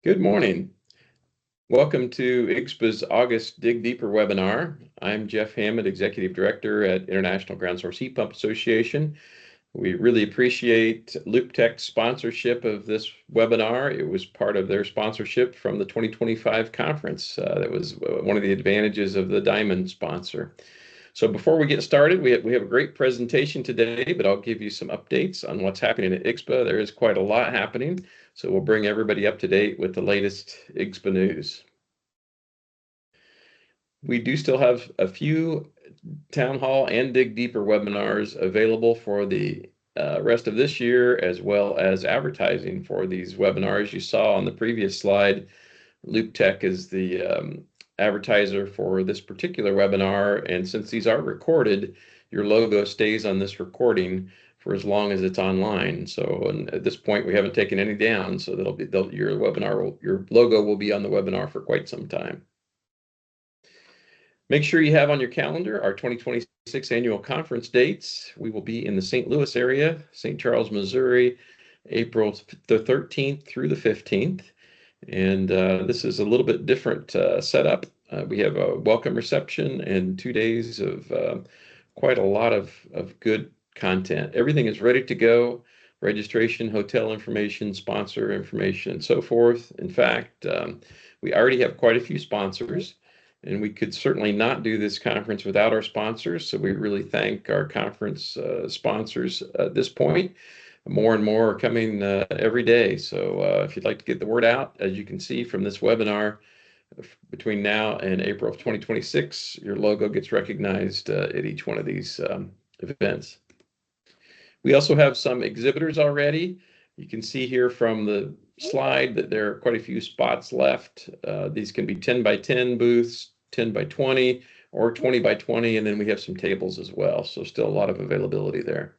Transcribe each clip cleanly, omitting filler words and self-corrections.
Good morning. Welcome to IGSHPA's August Dig Deeper webinar. I'm Jeff Hammond, Executive Director at International Ground Source Heat Pump Association. We really appreciate LoopTech's sponsorship of this webinar. It was part of their sponsorship from the 2025 conference. That was one of the advantages of the Diamond sponsor. So before we get started, we have a great presentation today, but I'll give you some updates on what's happening at IGSHPA. There is quite a lot happening, so we'll bring everybody up to date with the latest IGSHPA news. We do still have a few Town Hall and Dig Deeper webinars available for the rest of this year, as well as advertising for these webinars. You saw on the previous slide, LoopTech is the advertiser for this particular webinar, and since these are recorded, your logo stays on this recording for as long as it's online. So at this point, we haven't taken any down, so your logo will be on the webinar for quite some time. Make sure you have on your calendar our 2026 annual conference dates. We will be in the St. Louis area, St. Charles, Missouri, April the 13th through the 15th. And this is a little bit different setup. We have a welcome reception and 2 days of quite a lot of good content. Everything is ready to go. Registration, hotel information, sponsor information, and so forth. In fact, we already have quite a few sponsors, and we could certainly not do this conference without our sponsors. So we really thank our conference sponsors at this point. More and more are coming every day. So if you'd like to get the word out, as you can see from this webinar, between now and April of 2026, your logo gets recognized at each one of these events. We also have some exhibitors already. You can see here from the slide that there are quite a few spots left. These can be 10 by 10 booths, 10 by 20, or 20 by 20, and then we have some tables as well. So still a lot of availability there.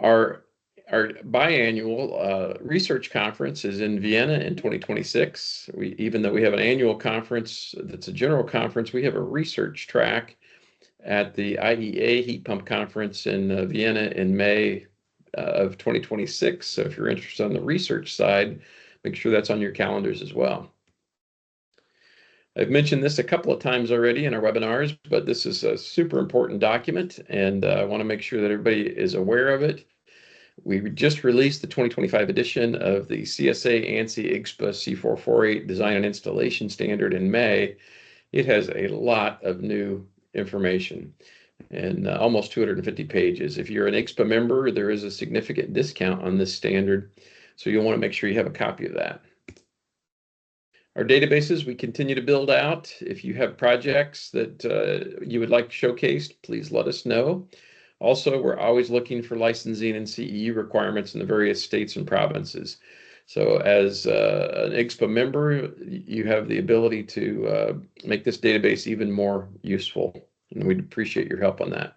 Our biannual research conference is in Vienna in 2026. Even though we have an annual conference that's a general conference, we have a research track at the IEA Heat Pump Conference in Vienna in May of 2026. So if you're interested on the research side, make sure that's on your calendars as well. I've mentioned this a couple of times already in our webinars, but this is a super important document, and I want to make sure that everybody is aware of it. We just released the 2025 edition of the CSA ANSI IGSHPA C448 Design and Installation Standard in May. It has a lot of new information and almost 250 pages. If you're an IGSHPA member, there is a significant discount on this standard, so you'll want to make sure you have a copy of that. Our databases, we continue to build out. If you have projects that you would like showcased, please let us know. Also, we're always looking for licensing and CEU requirements in the various states and provinces. So as an IGSHPA member, you have the ability to make this database even more useful, and we'd appreciate your help on that.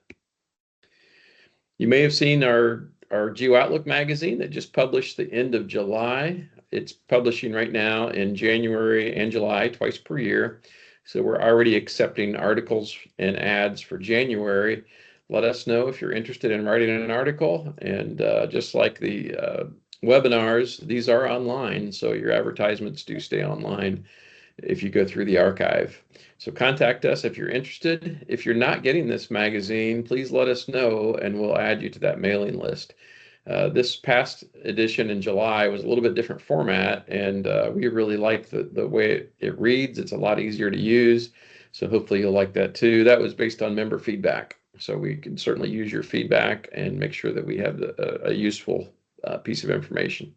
You may have seen our Geo Outlook magazine that just published the end of July. It's publishing right now in January and July, twice per year. So we're already accepting articles and ads for January. Let us know if you're interested in writing an article. And just like the webinars, these are online, so your advertisements do stay online if you go through the archive. So contact us if you're interested. If you're not getting this magazine, please let us know and we'll add you to that mailing list. This past edition in July was a little bit different format, and we really like the way it reads. It's a lot easier to use, so hopefully you'll like that too. That was based on member feedback, so we can certainly use your feedback and make sure that we have a useful piece of information.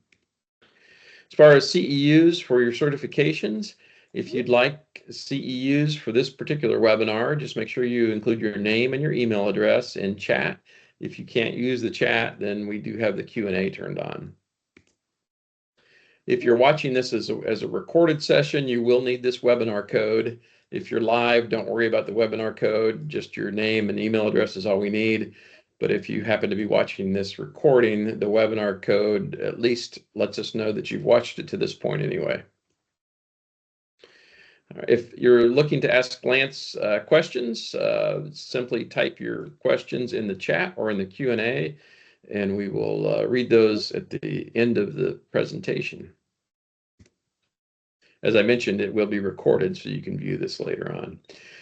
As far as CEUs for your certifications, if you'd like CEUs for this particular webinar, just make sure you include your name and your email address in chat. If you can't use the chat, then we do have the Q&A turned on. If you're watching this as a recorded session, you will need this webinar code. If you're live, don't worry about the webinar code. Just your name and email address is all we need. But if you happen to be watching this recording, the webinar code at least lets us know that you've watched it to this point anyway. If you're looking to ask Lance questions, simply type your questions in the chat or in the Q&A, and we will read those at the end of the presentation. as I mentioned, it will be recorded so you can view this later on.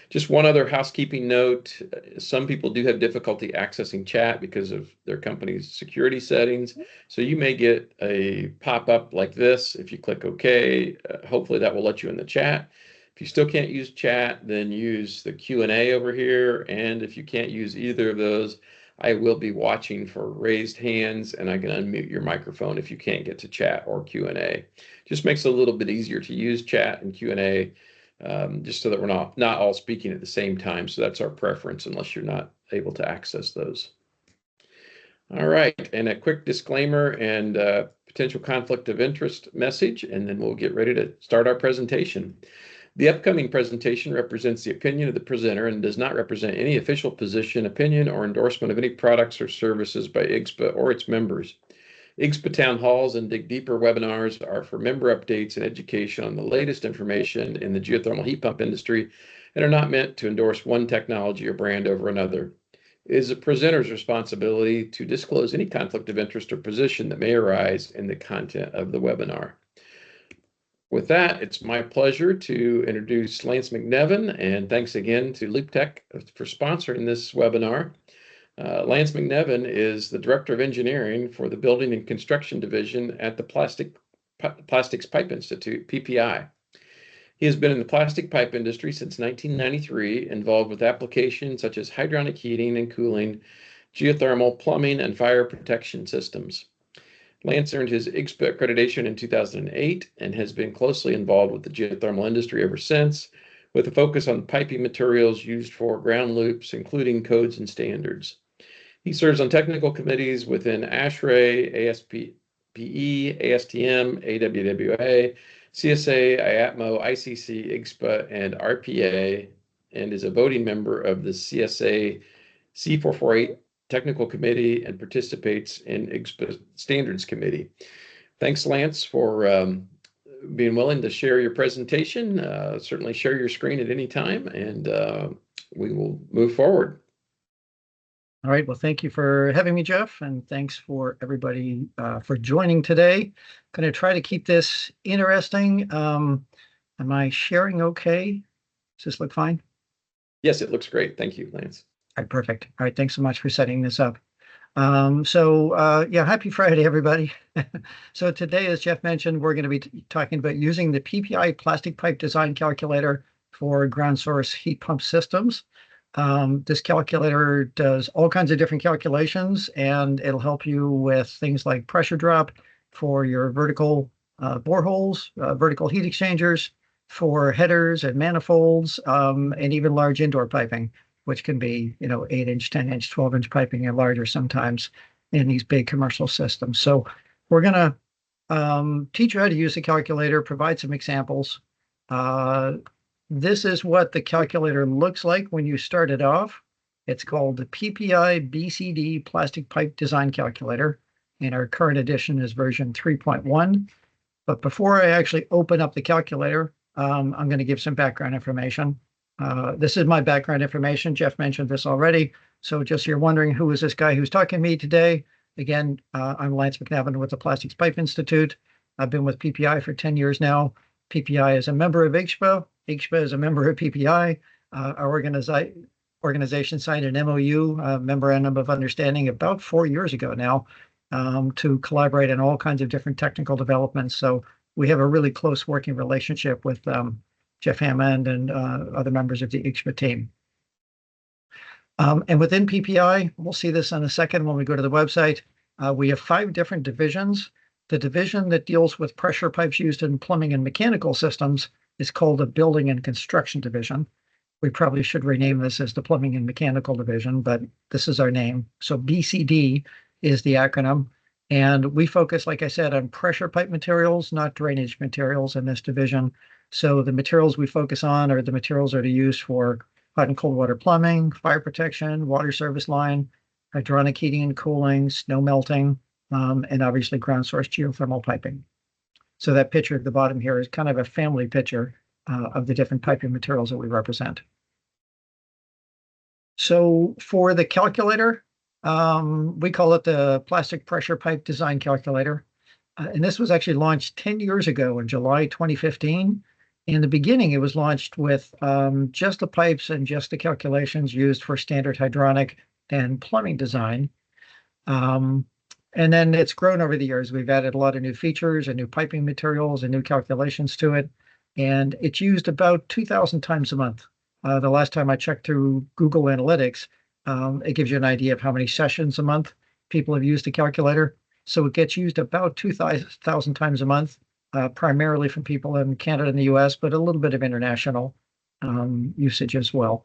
Just one other housekeeping note. Some people do have difficulty accessing chat because of their company's security settings. So you may get a pop-up like this. If you click OK, hopefully that will let you in the chat. If you still can't use chat, then use the Q&A over here. And if you can't use either of those, I will be watching for raised hands, and I can unmute your microphone if you can't get to chat or Q&A. Just makes it a little bit easier to use chat and Q&A, just so that we're not all speaking at the same time. So that's our preference, unless you're not able to access those. All right, and a quick disclaimer and potential conflict of interest message, and then we'll get ready to start our presentation. The upcoming presentation represents the opinion of the presenter and does not represent any official position, opinion, or endorsement of any products or services by IGSHPA or its members. IGSHPA Town Halls and Dig Deeper webinars are for member updates and education on the latest information in the geothermal heat pump industry and are not meant to endorse one technology or brand over another. It is the presenter's responsibility to disclose any conflict of interest or position that may arise in the content of the webinar. With that, it's my pleasure to introduce Lance MacNevin, and thanks again to LoopTech for sponsoring this webinar. Lance MacNevin is the Director of Engineering for the Building and Construction Division at the Plastics Pipe Institute, PPI. He has been in the plastic pipe industry since 1993, involved with applications such as hydronic heating and cooling, geothermal, plumbing, and fire protection systems. Lance earned his IGSHPA accreditation in 2008 and has been closely involved with the geothermal industry ever since, with a focus on piping materials used for ground loops, including codes and standards. He serves on technical committees within ASHRAE, ASPE, ASTM, AWWA, CSA, IATMO, ICC, IGSHPA, and RPA, and is a voting member of the CSA C448 Technical Committee and participates in IGSHPA Standards Committee. Thanks, Lance, for being willing to share your presentation. Certainly share your screen at any time, and we will move forward. All right. Well, thank you for having me, Jeff, and thanks for everybody for joining today. Going to try to keep this interesting. Am I sharing okay? Does this look fine? Yes, it looks great. Thank you, Lance. All right, perfect. All right, thanks so much for setting this up. Yeah, happy Friday, everybody. So today, as Jeff mentioned, we're going to be talking about using the PPI plastic pipe design calculator for ground source heat pump systems. This calculator does all kinds of different calculations, and it'll help you with things like pressure drop for your vertical boreholes, vertical heat exchangers, for headers and manifolds, and even large indoor piping, which can be, 8-inch, 10-inch, 12-inch piping and larger sometimes in these big commercial systems. So we're going to teach you how to use the calculator, provide some examples. This is what the calculator looks like when you start it off. It's called the PPI BCD Plastic Pipe Design Calculator, and our current edition is version 3.1. But before I actually open up the calculator, I'm going to give some background information. This is my background information. Jeff mentioned this already. So just so you're wondering, who is this guy who's talking to me today? Again, I'm Lance MacNevin with the Plastics Pipe Institute. I've been with PPI for 10 years now. PPI is a member of IGSHPA. IGSHPA is a member of PPI. Our organization signed an MOU, Memorandum of Understanding, about 4 years ago now, to collaborate on all kinds of different technical developments. So we have a really close working relationship with Jeff Hammond and other members of the IGSHPA team. And within PPI, we'll see this in a second when we go to the website, we have 5 different divisions. The division that deals with pressure pipes used in plumbing and mechanical systems is called the Building and Construction Division. We probably should rename this as the Plumbing and Mechanical Division, but this is our name. So BCD is the acronym. And we focus, like I said, on pressure pipe materials, not drainage materials in this division. So the materials we focus on are the materials that are used for hot and cold water plumbing, fire protection, water service line, hydronic heating and cooling, snow melting, and obviously ground source geothermal piping. So that picture at the bottom here is kind of a family picture of the different piping materials that we represent. So for the calculator, we call it the Plastic Pressure Pipe Design Calculator. And this was actually launched 10 years ago in July 2015. In the beginning, it was launched with just the pipes and just the calculations used for standard hydronic and plumbing design. Um, and then it's grown over the years. We've added a lot of new features and new piping materials and new calculations to it. And it's used about 2,000 times a month. The last time I checked through Google Analytics, it gives you an idea of how many sessions a month people have used the calculator. So it gets used about 2,000 times a month, primarily from people in Canada and the US, but a little bit of international usage as well.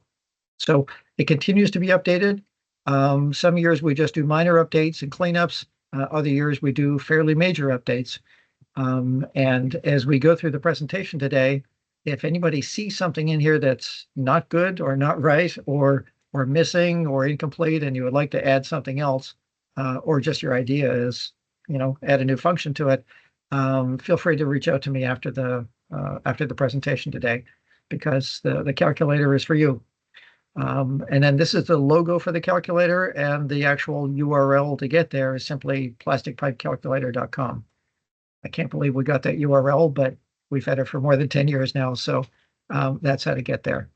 So it continues to be updated. Some years we just do minor updates and cleanups. Other years we do fairly major updates. And as we go through the presentation today, if anybody sees something in here that's not good or not right or missing or incomplete, and you would like to add something else, or just your idea is, add a new function to it, feel free to reach out to me after the presentation today, because the calculator is for you. And then this is the logo for the calculator, and the actual URL to get there is simply plasticpipecalculator.com. I can't believe we got that URL, but we've had it for more than 10 years now, so that's how to get there.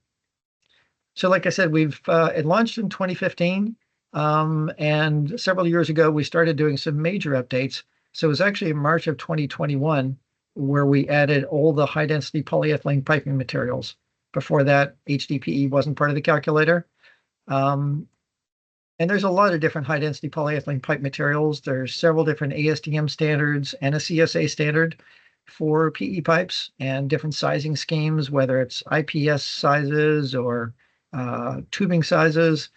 So like I said, it launched in 2015, and several years ago, we started doing some major updates. So it was actually in March of 2021 where we added all the high-density polyethylene piping materials. Before that, HDPE wasn't part of the calculator. And there's a lot of different high-density polyethylene pipe materials. There's several different ASTM standards and a CSA standard for PE pipes and different sizing schemes, whether it's IPS sizes or tubing sizes.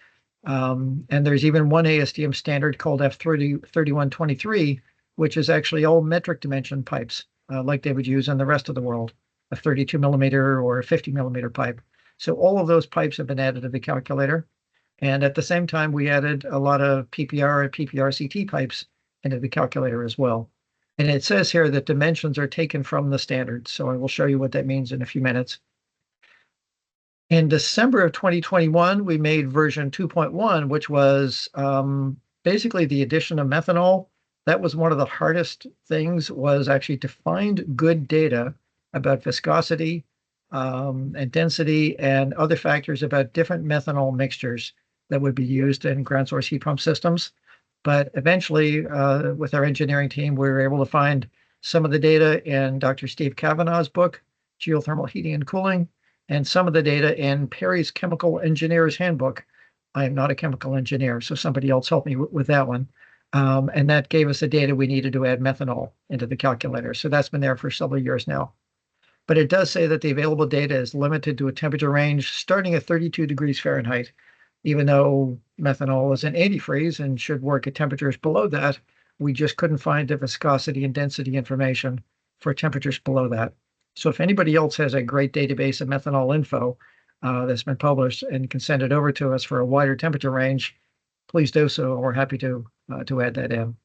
And there's even one ASTM standard called F3123, which is actually all metric dimension pipes, like they would use in the rest of the world, a 32 millimeter or a 50 millimeter pipe. So all of those pipes have been added to the calculator. And at the same time, we added a lot of PPR and PPRCT pipes into the calculator as well. And it says here that dimensions are taken from the standard. So I will show you what that means in a few minutes. In December of 2021, we made version 2.1, which was basically the addition of methanol. That was one of the hardest things, was actually to find good data about viscosity and density and other factors about different methanol mixtures that would be used in ground source heat pump systems. But eventually, with our engineering team, we were able to find some of the data in Dr. Steve Kavanaugh's book, Geothermal Heating and Cooling, and some of the data in Perry's Chemical Engineer's Handbook. I am not a chemical engineer, so somebody else helped me with that one. And that gave us the data we needed to add methanol into the calculator. So that's been there for several years now. But it does say that the available data is limited to a temperature range starting at 32 degrees Fahrenheit. Even though methanol is an antifreeze and should work at temperatures below that, we just couldn't find the viscosity and density information for temperatures below that. So if anybody else has a great database of methanol info that's been published and can send it over to us for a wider temperature range, please do so. We're happy to add that in.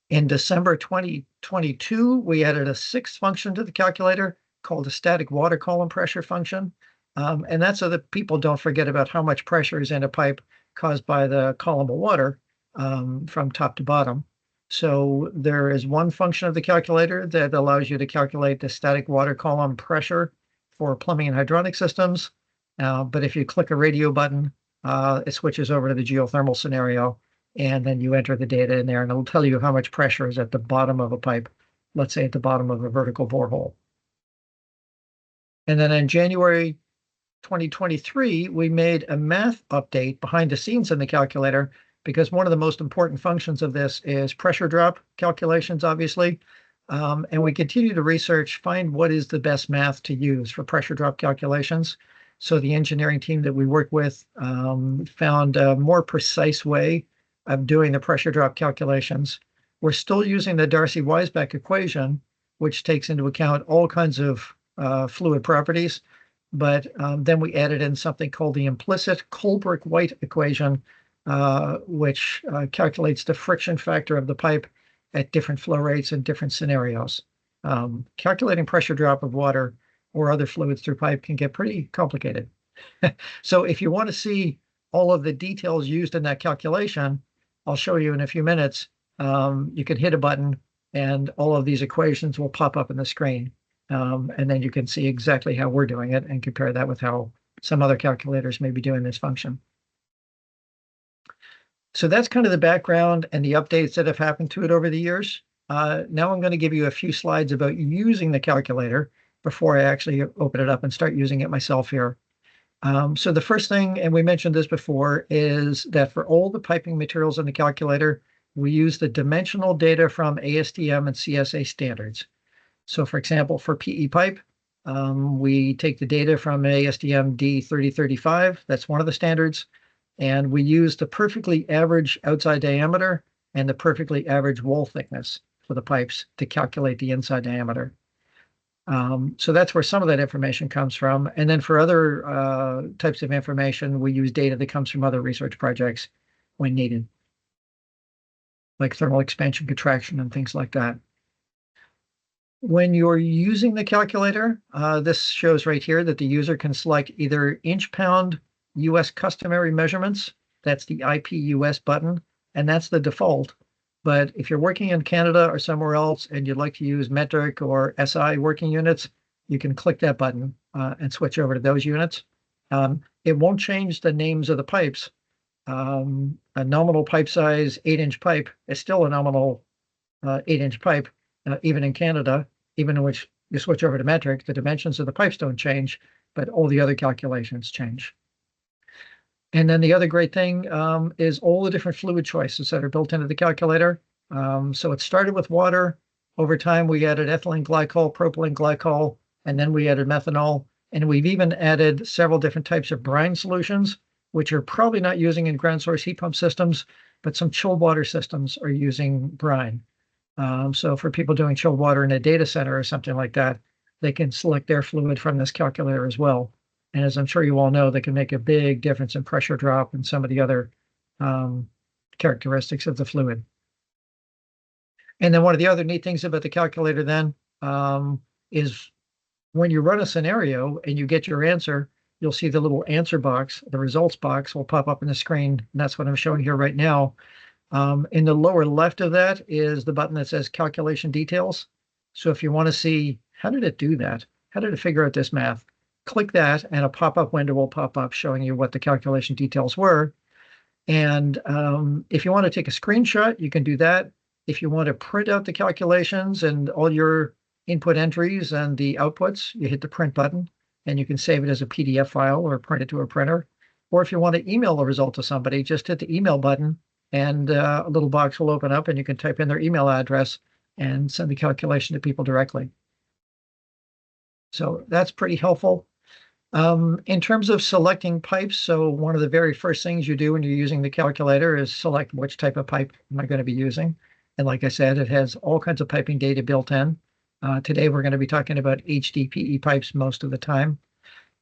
In December 2022, we added a sixth function to the calculator called a static water column pressure function. And that's so that people don't forget about how much pressure is in a pipe caused by the column of water from top to bottom. So there is one function of the calculator that allows you to calculate the static water column pressure for plumbing and hydronic systems. But if you click a radio button, it switches over to the geothermal scenario, and then you enter the data in there, and it'll tell you how much pressure is at the bottom of a pipe, let's say at the bottom of a vertical borehole. And then in January 2023, we made a math update behind the scenes in the calculator, because one of the most important functions of this is pressure drop calculations, obviously. And we continue to research, find what is the best math to use for pressure drop calculations. So the engineering team that we work with found a more precise way of doing the pressure drop calculations. We're still using the Darcy-Weisbach equation, which takes into account all kinds of fluid properties. But then we added in something called the implicit Colbrook-White equation, which calculates the friction factor of the pipe at different flow rates and different scenarios. Calculating pressure drop of water or other fluids through pipe can get pretty complicated. So if you want to see all of the details used in that calculation, I'll show you in a few minutes. You can hit a button and all of these equations will pop up on the screen. And then you can see exactly how we're doing it and compare that with how some other calculators may be doing this function. So that's kind of the background and the updates that have happened to it over the years. Now I'm going to give you a few slides about using the calculator before I actually open it up and start using it myself here. So the first thing, and we mentioned this before, is that for all the piping materials in the calculator, we use the dimensional data from ASTM and CSA standards. So for example, for PE pipe, we take the data from ASTM D3035, that's one of the standards, and we use the perfectly average outside diameter and the perfectly average wall thickness for the pipes to calculate the inside diameter. So that's where some of that information comes from. And then for other types of information, we use data that comes from other research projects when needed, like thermal expansion, contraction, and things like that. When you're using the calculator, this shows right here that the user can select either inch-pound US customary measurements, that's the IPUS button, and that's the default. But if you're working in Canada or somewhere else and you'd like to use metric or SI working units, you can click that button and switch over to those units. It won't change the names of the pipes. A nominal pipe size 8-inch pipe is still a nominal 8-inch pipe, even in Canada, even in which you switch over to metric, the dimensions of the pipes don't change, but all the other calculations change. And then the other great thing is all the different fluid choices that are built into the calculator. So it started with water. Over time, we added ethylene glycol, propylene glycol, and then we added methanol. And we've even added several different types of brine solutions, which are probably not using in ground source heat pump systems, but some chilled water systems are using brine. So for people doing chilled water in a data center or something like that, they can select their fluid from this calculator as well. And as I'm sure you all know, they can make a big difference in pressure drop and some of the other characteristics of the fluid. And then one of the other neat things about the calculator then is when you run a scenario and you get your answer, you'll see the little answer box, the results box will pop up on the screen. And that's what I'm showing here right now. In the lower left of that is the button that says calculation details. So if you want to see, how did it do that? How did it figure out this math? Click that and a pop-up window will pop up showing you what the calculation details were. And if you want to take a screenshot, you can do that. If you want to print out the calculations and all your input entries and the outputs, you hit the print button and you can save it as a PDF file or print it to a printer. Or if you want to email the result to somebody, just hit the email button and a little box will open up and you can type in their email address and send the calculation to people directly. So that's pretty helpful. In terms of selecting pipes, so one of the very first things you do when you're using the calculator is select which type of pipe am I going to be using. And like I said, it has all kinds of piping data built in. Today, we're going to be talking about HDPE pipes most of the time.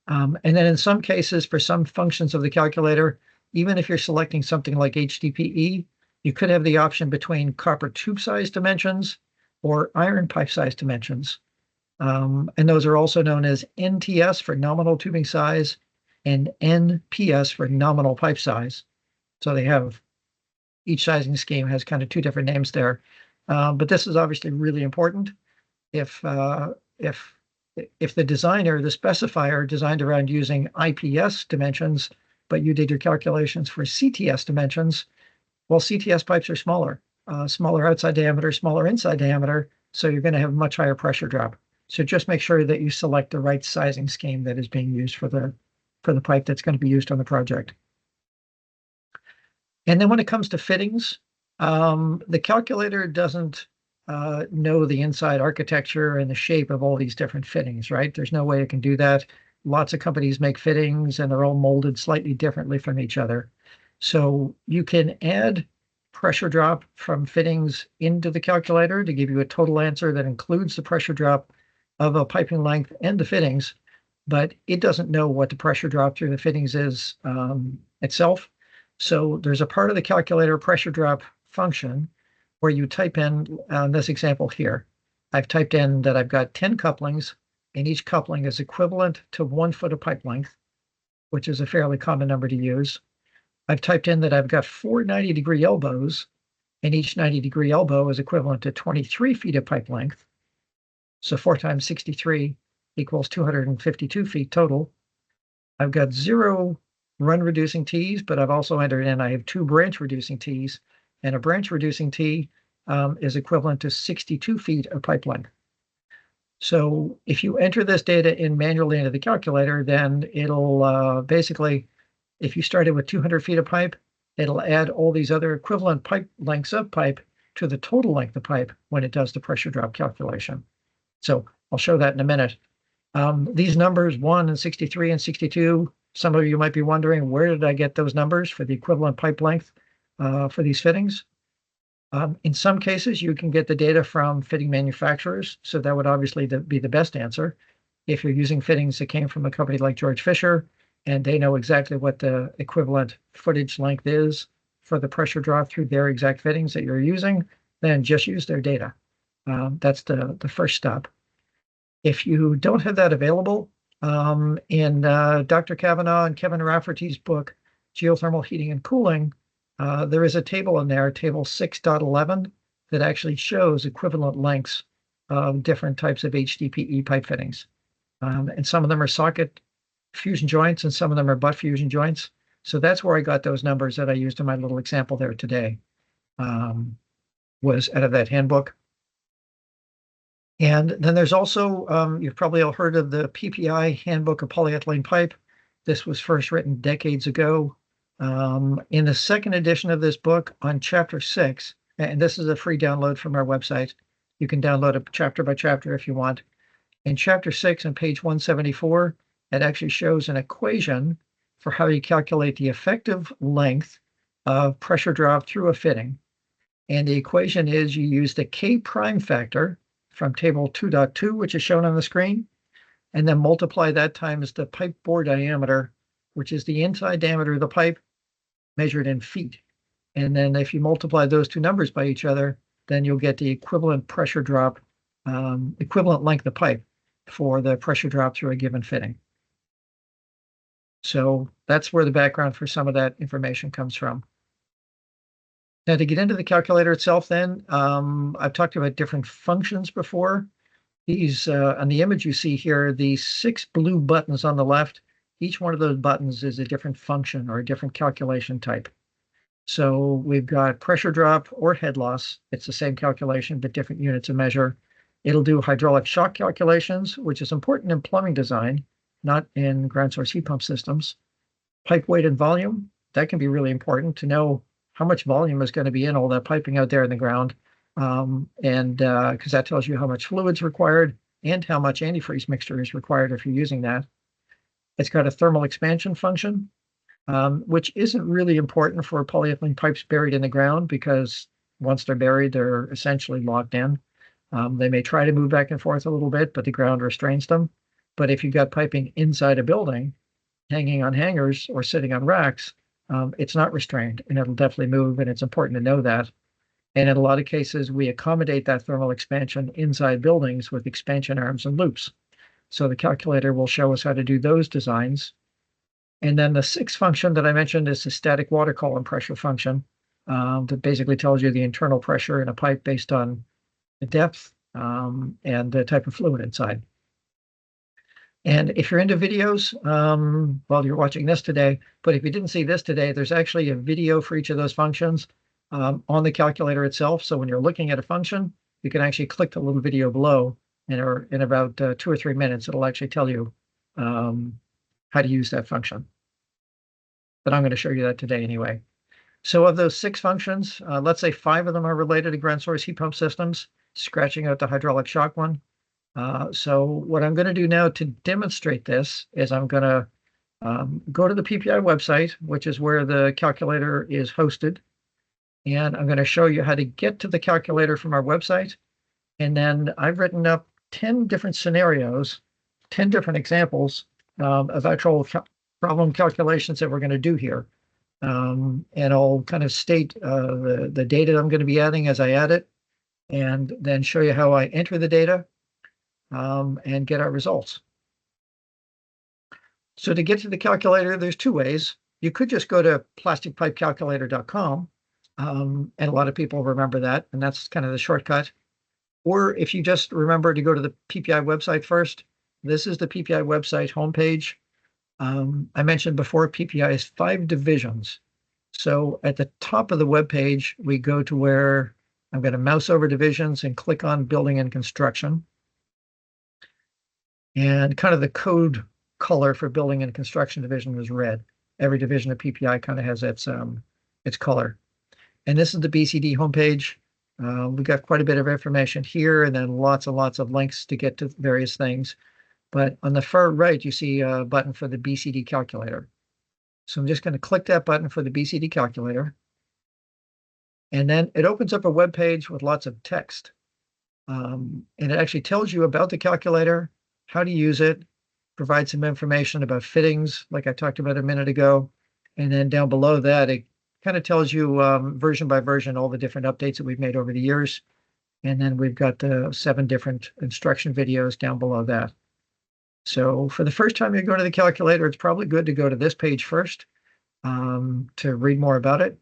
And then in some cases, for some functions of the calculator, even if you're selecting something like HDPE, you could have the option between copper tube size dimensions or iron pipe size dimensions. And those are also known as NTS for nominal tubing size and NPS for nominal pipe size. So they have, each sizing scheme has kind of two different names there. But this is obviously really important. If the designer, the specifier designed around using IPS dimensions, but you did your calculations for CTS dimensions, well, CTS pipes are smaller, smaller outside diameter, smaller inside diameter, so you're going to have much higher pressure drop. So just make sure that you select the right sizing scheme that is being used for the pipe that's going to be used on the project. And then when it comes to fittings, the calculator doesn't know the inside architecture and the shape of all these different fittings, right? There's no way it can do that. Lots of companies make fittings and they're all molded slightly differently from each other. So you can add pressure drop from fittings into the calculator to give you a total answer that includes the pressure drop of a piping length and the fittings, but it doesn't know what the pressure drop through the fittings is itself. So there's a part of the calculator pressure drop function where you type in this example here. I've typed in that I've got 10 couplings, and each coupling is equivalent to 1 foot of pipe length, which is a fairly common number to use. I've typed in that I've got 4 90-degree elbows, and each 90-degree elbow is equivalent to 23 feet of pipe length. So 4 times 63 equals 252 feet total. I've got 0 run reducing T's, but I've also entered in, I have 2 branch reducing T's, and a branch reducing T is equivalent to 62 feet of pipe length. So if you enter this data in manually into the calculator, then it'll basically, if you started with 200 feet of pipe, it'll add all these other equivalent pipe lengths of pipe to the total length of pipe when it does the pressure drop calculation. So I'll show that in a minute. These numbers, 1 and 63 and 62, some of you might be wondering, where did I get those numbers for the equivalent pipe length for these fittings? In some cases, you can get the data from fitting manufacturers, so that would obviously be the best answer. If you're using fittings that came from a company like George Fisher, and they know exactly what the equivalent footage length is for the pressure drop through their exact fittings that you're using, then just use their data. That's the first step. If you don't have that available, in Dr. Kavanaugh and Kevin Rafferty's book, Geothermal Heating and Cooling, there is a table in there, table 6.11, that actually shows equivalent lengths of different types of HDPE pipe fittings. And some of them are socket fusion joints and some of them are butt fusion joints. So that's where I got those numbers that I used in my little example there today, was out of that handbook. And then there's also, you've probably all heard of the PPI Handbook of Polyethylene Pipe. This was first written decades ago. In the second edition of this book, on chapter 6, and this is a free download from our website. You can download it chapter by chapter if you want. In chapter 6 on page 174, it actually shows an equation for how you calculate the effective length of pressure drop through a fitting. And the equation is you use the K prime factor from table 2.2, which is shown on the screen, and then multiply that times the pipe bore diameter, which is the inside diameter of the pipe measured in feet. And then if you multiply those two numbers by each other, then you'll get the equivalent pressure drop, equivalent length of pipe for the pressure drop through a given fitting. So that's where the background for some of that information comes from. Now, to get into the calculator itself, then, I've talked about different functions before. These, on the image you see here, these 6 blue buttons on the left, each one of those buttons is a different function or a different calculation type. So we've got pressure drop or head loss. It's the same calculation, but different units of measure. It'll do hydraulic shock calculations, which is important in plumbing design, not in ground source heat pump systems. Pipe weight and volume, that can be really important to know how much volume is going to be in all that piping out there in the ground. Because that tells you how much fluid's required and how much antifreeze mixture is required if you're using that. It's got a thermal expansion function, which isn't really important for polyethylene pipes buried in the ground because once they're buried, they're essentially locked in. They may try to move back and forth a little bit, but the ground restrains them. But if you've got piping inside a building, hanging on hangers or sitting on racks, it's not restrained and it'll definitely move, and it's important to know that. And in a lot of cases, we accommodate that thermal expansion inside buildings with expansion arms and loops. So the calculator will show us how to do those designs. And then the 6th function that I mentioned is the static water column pressure function, that basically tells you the internal pressure in a pipe based on the depth and the type of fluid inside. And if you're into videos, well, you're watching this today, but if you didn't see this today, there's actually a video for each of those functions on the calculator itself. So when you're looking at a function, you can actually click the little video below, and in about 2 or 3 minutes, it'll actually tell you how to use that function. But I'm going to show you that today anyway. So of those 6 functions, let's say 5 of them are related to ground source heat pump systems, scratching out the hydraulic shock one. So what I'm going to do now to demonstrate this is I'm going to go to the PPI website, which is where the calculator is hosted. And I'm going to show you how to get to the calculator from our website. And then I've written up 10 different scenarios, 10 different examples of actual problem calculations that we're going to do here. And I'll kind of state the data I'm going to be adding as I add it, and then show you how I enter the data and get our results. So to get to the calculator, there's 2 ways. You could just go to plasticpipecalculator.com, And a lot of people remember that, and that's kind of the shortcut. Or if you just remember to go to the PPI website first, this is the PPI website homepage. I mentioned before, PPI is 5 divisions. So at the top of the web page, we go to where I'm going to mouse over divisions and click on building and construction. And kind of the code color for building and construction division is red. Every division of PPI kind of has its color. And this is the BCD homepage. We got quite a bit of information here, and then lots and lots of links to get to various things. But on the far right, you see a button for the BCD calculator. So I'm just going to click that button for the BCD calculator. And then it opens up a web page with lots of text. And it actually tells you about the calculator, how to use it, provides some information about fittings, like I talked about a minute ago. And then down below that, it kind of tells you version by version all the different updates that we've made over the years. And then we've got the 7 different instruction videos down below that. So for the first time you go to the calculator, it's probably good to go to this page first to read more about it.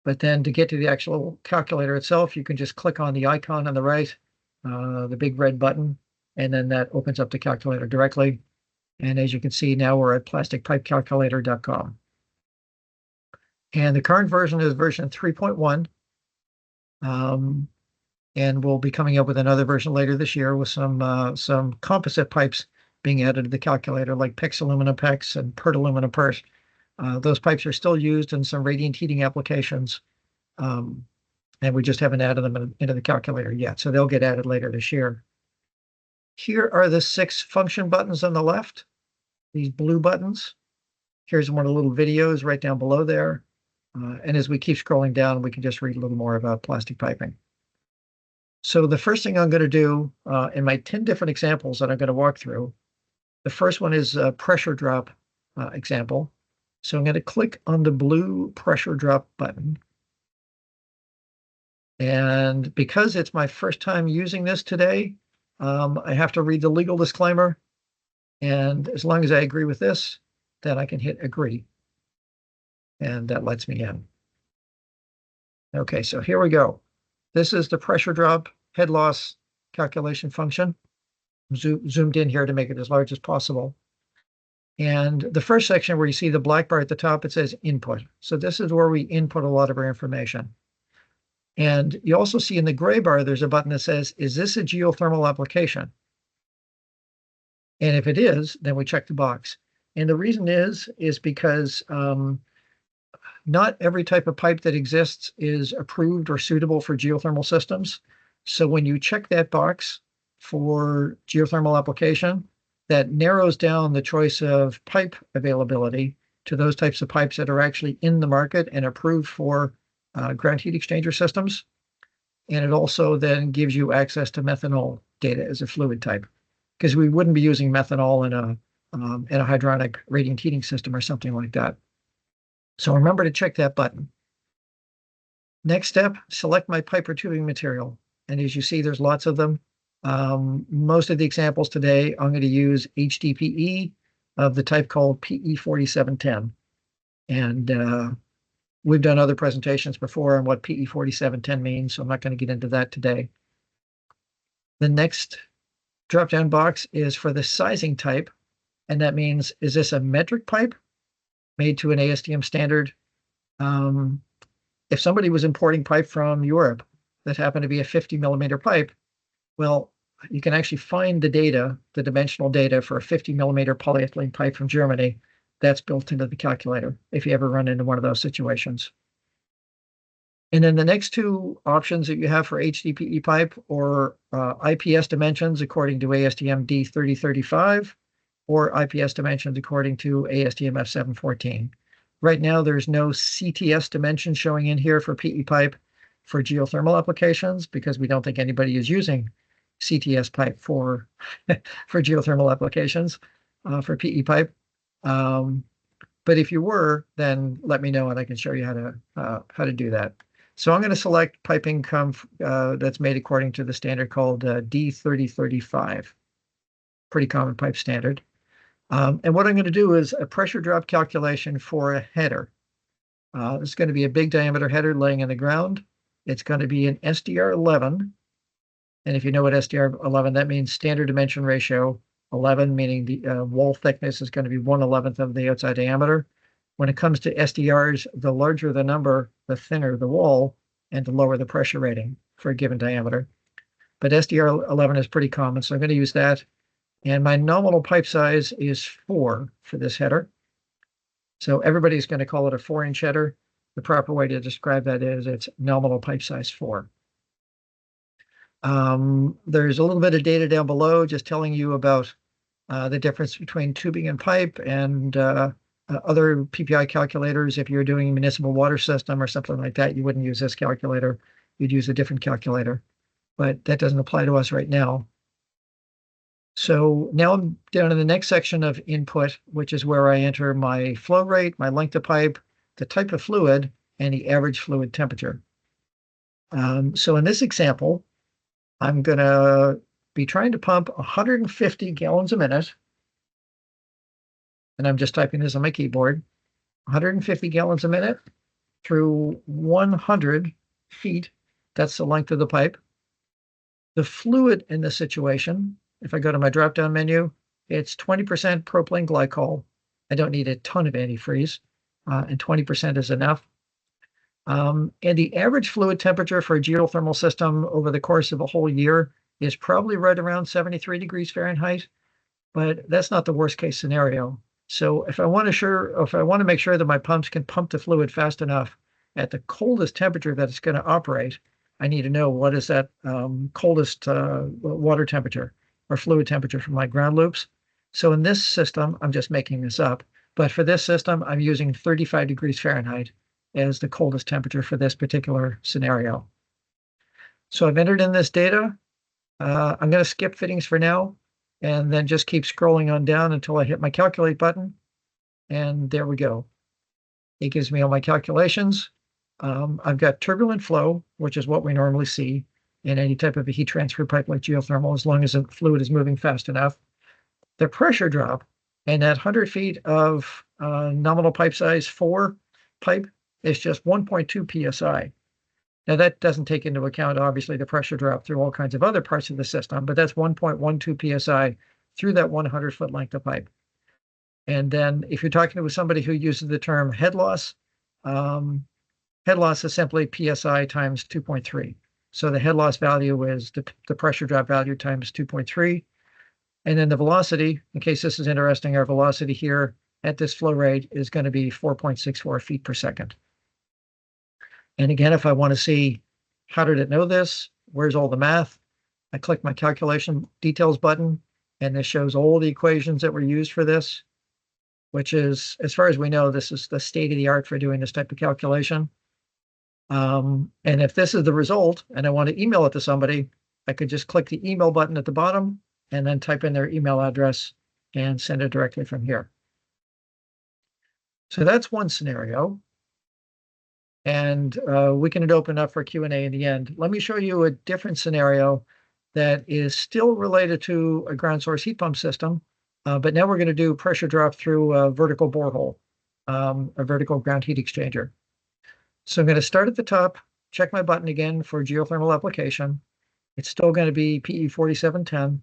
But then to get to the actual calculator itself, you can just click on the icon on the right, the big red button, and then that opens up the calculator directly. And as you can see, now we're at plasticpipecalculator.com. And the current version is version 3.1. And we'll be coming up with another version later this year with some composite pipes being added to the calculator, like PEX aluminum PEX and PERT aluminum PERT. Those pipes are still used in some radiant heating applications, and we just haven't added them into the calculator yet, so they'll get added later this year. Here are the 6 function buttons on the left, these blue buttons. Here's one of the little videos right down below there. And as we keep scrolling down, we can just read a little more about plastic piping. So the first thing I'm going to do in my 10 different examples that I'm going to walk through, the first one is a pressure drop example. So I'm going to click on the blue pressure drop button. And because it's my first time using this today, I have to read the legal disclaimer. And as long as I agree with this, then I can hit agree. And that lets me in. Okay, so here we go. This is the pressure drop head loss calculation function. Zoomed in here to make it as large as possible. And the first section where you see the black bar at the top, it says input. So this is where we input a lot of our information. And you also see in the gray bar, there's a button that says, is this a geothermal application? And if it is, then we check the box. And the reason is because not every type of pipe that exists is approved or suitable for geothermal systems. So when you check that box for geothermal application, that narrows down the choice of pipe availability to those types of pipes that are actually in the market and approved for ground heat exchanger systems. And it also then gives you access to methanol data as a fluid type, because we wouldn't be using methanol in a hydronic radiant heating system or something like that. So remember to check that button. Next step, select my pipe or tubing material. And as you see, there's lots of them. Most of the examples today, I'm going to use HDPE of the type called PE4710. And we've done other presentations before on what PE4710 means, so I'm not going to get into that today. The next drop-down box is for the sizing type, and that means, is this a metric pipe made to an ASTM standard? If somebody was importing pipe from Europe that happened to be a 50 millimeter pipe, well, you can actually find the data, the dimensional data for a 50 millimeter polyethylene pipe from Germany. That's built into the calculator if you ever run into one of those situations. And then the next 2 options that you have for HDPE pipe or IPS dimensions according to ASTM D3035 or IPS dimensions according to ASTM F714. Right now, there's no CTS dimension showing in here for PE pipe for geothermal applications because we don't think anybody is using CTS pipe for geothermal applications for PE pipe. But if you were, then let me know and I can show you how to do that. So I'm going to select piping that's made according to the standard called D3035. Pretty common pipe standard. And what I'm going to do is a pressure drop calculation for a header. It's going to be a big diameter header laying in the ground. It's going to be an SDR11. And if you know what SDR11, that means standard dimension ratio 11, meaning the wall thickness is going to be 1/11 of the outside diameter. When it comes to SDRs, the larger the number, the thinner the wall, and the lower the pressure rating for a given diameter. But SDR11 is pretty common, so I'm going to use that. And my nominal pipe size is 4 for this header. So everybody's going to call it a 4-inch header. The proper way to describe that is it's nominal pipe size 4. There's a little bit of data down below just telling you about the difference between tubing and pipe and other PPI calculators. If you're doing municipal water system or something like that, you wouldn't use this calculator. You'd use a different calculator, but that doesn't apply to us right now. So now I'm down in the next section of input, which is where I enter my flow rate, my length of pipe, the type of fluid, and the average fluid temperature. So in this example, I'm going to be trying to pump 150 gallons a minute. And I'm just typing this on my keyboard. 150 gallons a minute through 100 feet. That's the length of the pipe. The fluid in this situation, if I go to my drop-down menu, it's 20% propylene glycol. I don't need a ton of antifreeze, and 20% is enough. And the average fluid temperature for a geothermal system over the course of a whole year is probably right around 73 degrees Fahrenheit, but that's not the worst case scenario. So if I want to make sure that my pumps can pump the fluid fast enough at the coldest temperature that it's going to operate, I need to know what is that coldest water temperature or fluid temperature for my ground loops. So in this system, I'm just making this up, but for this system, I'm using 35 degrees Fahrenheit as the coldest temperature for this particular scenario. So I've entered in this data. I'm going to skip fittings for now, and then just keep scrolling on down until I hit my calculate button. And there we go. It gives me all my calculations. I've got turbulent flow, which is what we normally see in any type of a heat transfer pipe like geothermal, as long as the fluid is moving fast enough. The pressure drop, and that 100 feet of nominal pipe size 4 pipe is just 1.2 psi. Now that doesn't take into account, obviously, the pressure drop through all kinds of other parts of the system, but that's 1.12 psi through that 100-foot length of pipe. And then if you're talking with somebody who uses the term head loss is simply psi times 2.3. So the head loss value is the pressure drop value times 2.3. And then the velocity, in case this is interesting, our velocity here at this flow rate is going to be 4.64 feet per second. And again, if I want to see how did it know this, where's all the math, I click my calculation details button, and this shows all the equations that were used for this, which is, as far as we know, this is the state of the art for doing this type of calculation. And if this is the result and I want to email it to somebody, I could just click the email button at the bottom and then type in their email address and send it directly from here. So that's one scenario. And we can open up for Q&A in the end. Let me show you a different scenario that is still related to a ground source heat pump system, but now we're going to do pressure drop through a vertical borehole, a vertical ground heat exchanger. So I'm going to start at the top, check my button again for geothermal application. It's still going to be PE 4710.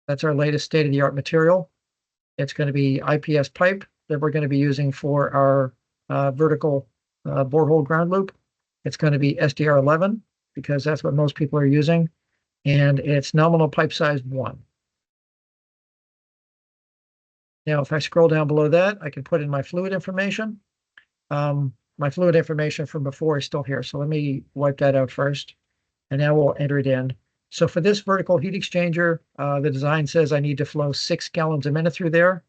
That's our latest state-of-the-art material. It's going to be IPS pipe that we're going to be using for our vertical borehole ground loop. It's going to be SDR11 because that's what most people are using, and it's nominal pipe size 1. Now, if I scroll down below that, I can put in my fluid information. My fluid information from before is still here, so let me wipe that out first, and now we'll enter it in. So for this vertical heat exchanger, the design says I need to flow 6 gallons a minute through there,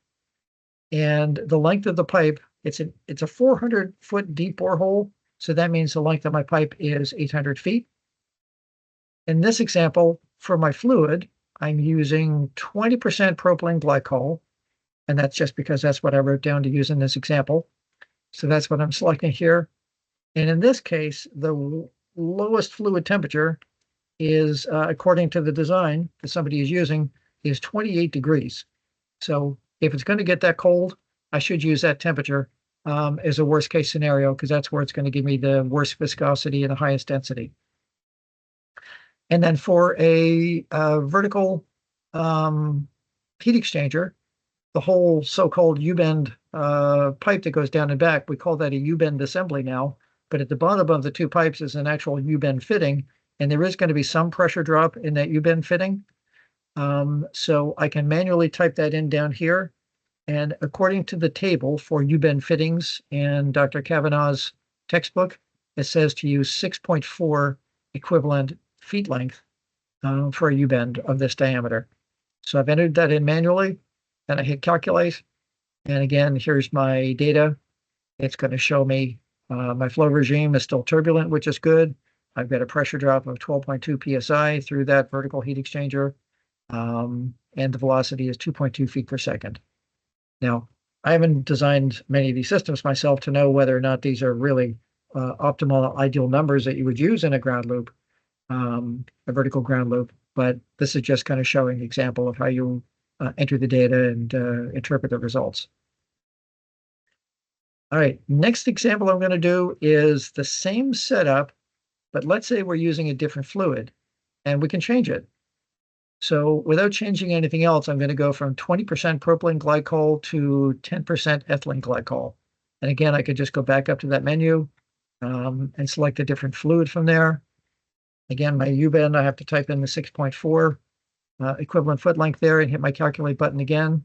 and the length of the pipe, it's a 400-foot deep borehole, so that means the length of my pipe is 800 feet. In this example, for my fluid, I'm using 20% propylene glycol, and that's just because that's what I wrote down to use in this example. So that's what I'm selecting here. And in this case, the lowest fluid temperature is, according to the design that somebody is using, is 28 degrees. So if it's going to get that cold, I should use that temperature as a worst case scenario, because that's where it's going to give me the worst viscosity and the highest density. And then for a vertical heat exchanger, the whole so-called U-bend pipe that goes down and back, we call that a U-bend assembly now. But at the bottom of the two pipes is an actual U-bend fitting, and there is going to be some pressure drop in that U-bend fitting. So I can manually type that in down here. And according to the table for U-bend fittings in Dr. Kavanaugh's textbook, it says to use 6.4 equivalent feet length for a U-bend of this diameter. So I've entered that in manually, and I hit calculate. And again, here's my data. It's going to show me my flow regime is still turbulent, which is good. I've got a pressure drop of 12.2 psi through that vertical heat exchanger, and the velocity is 2.2 feet per second. Now, I haven't designed many of these systems myself to know whether or not these are really optimal, ideal numbers that you would use in a ground loop, a vertical ground loop. But this is just kind of showing an example of how you enter the data and interpret the results. All right, next example I'm going to do is the same setup, but let's say we're using a different fluid, and we can change it. So without changing anything else, I'm going to go from 20% propylene glycol to 10% ethylene glycol. And again, I could just go back up to that menu and select a different fluid from there. Again, my U-bend, I have to type in the 6.4 equivalent foot length there and hit my calculate button again.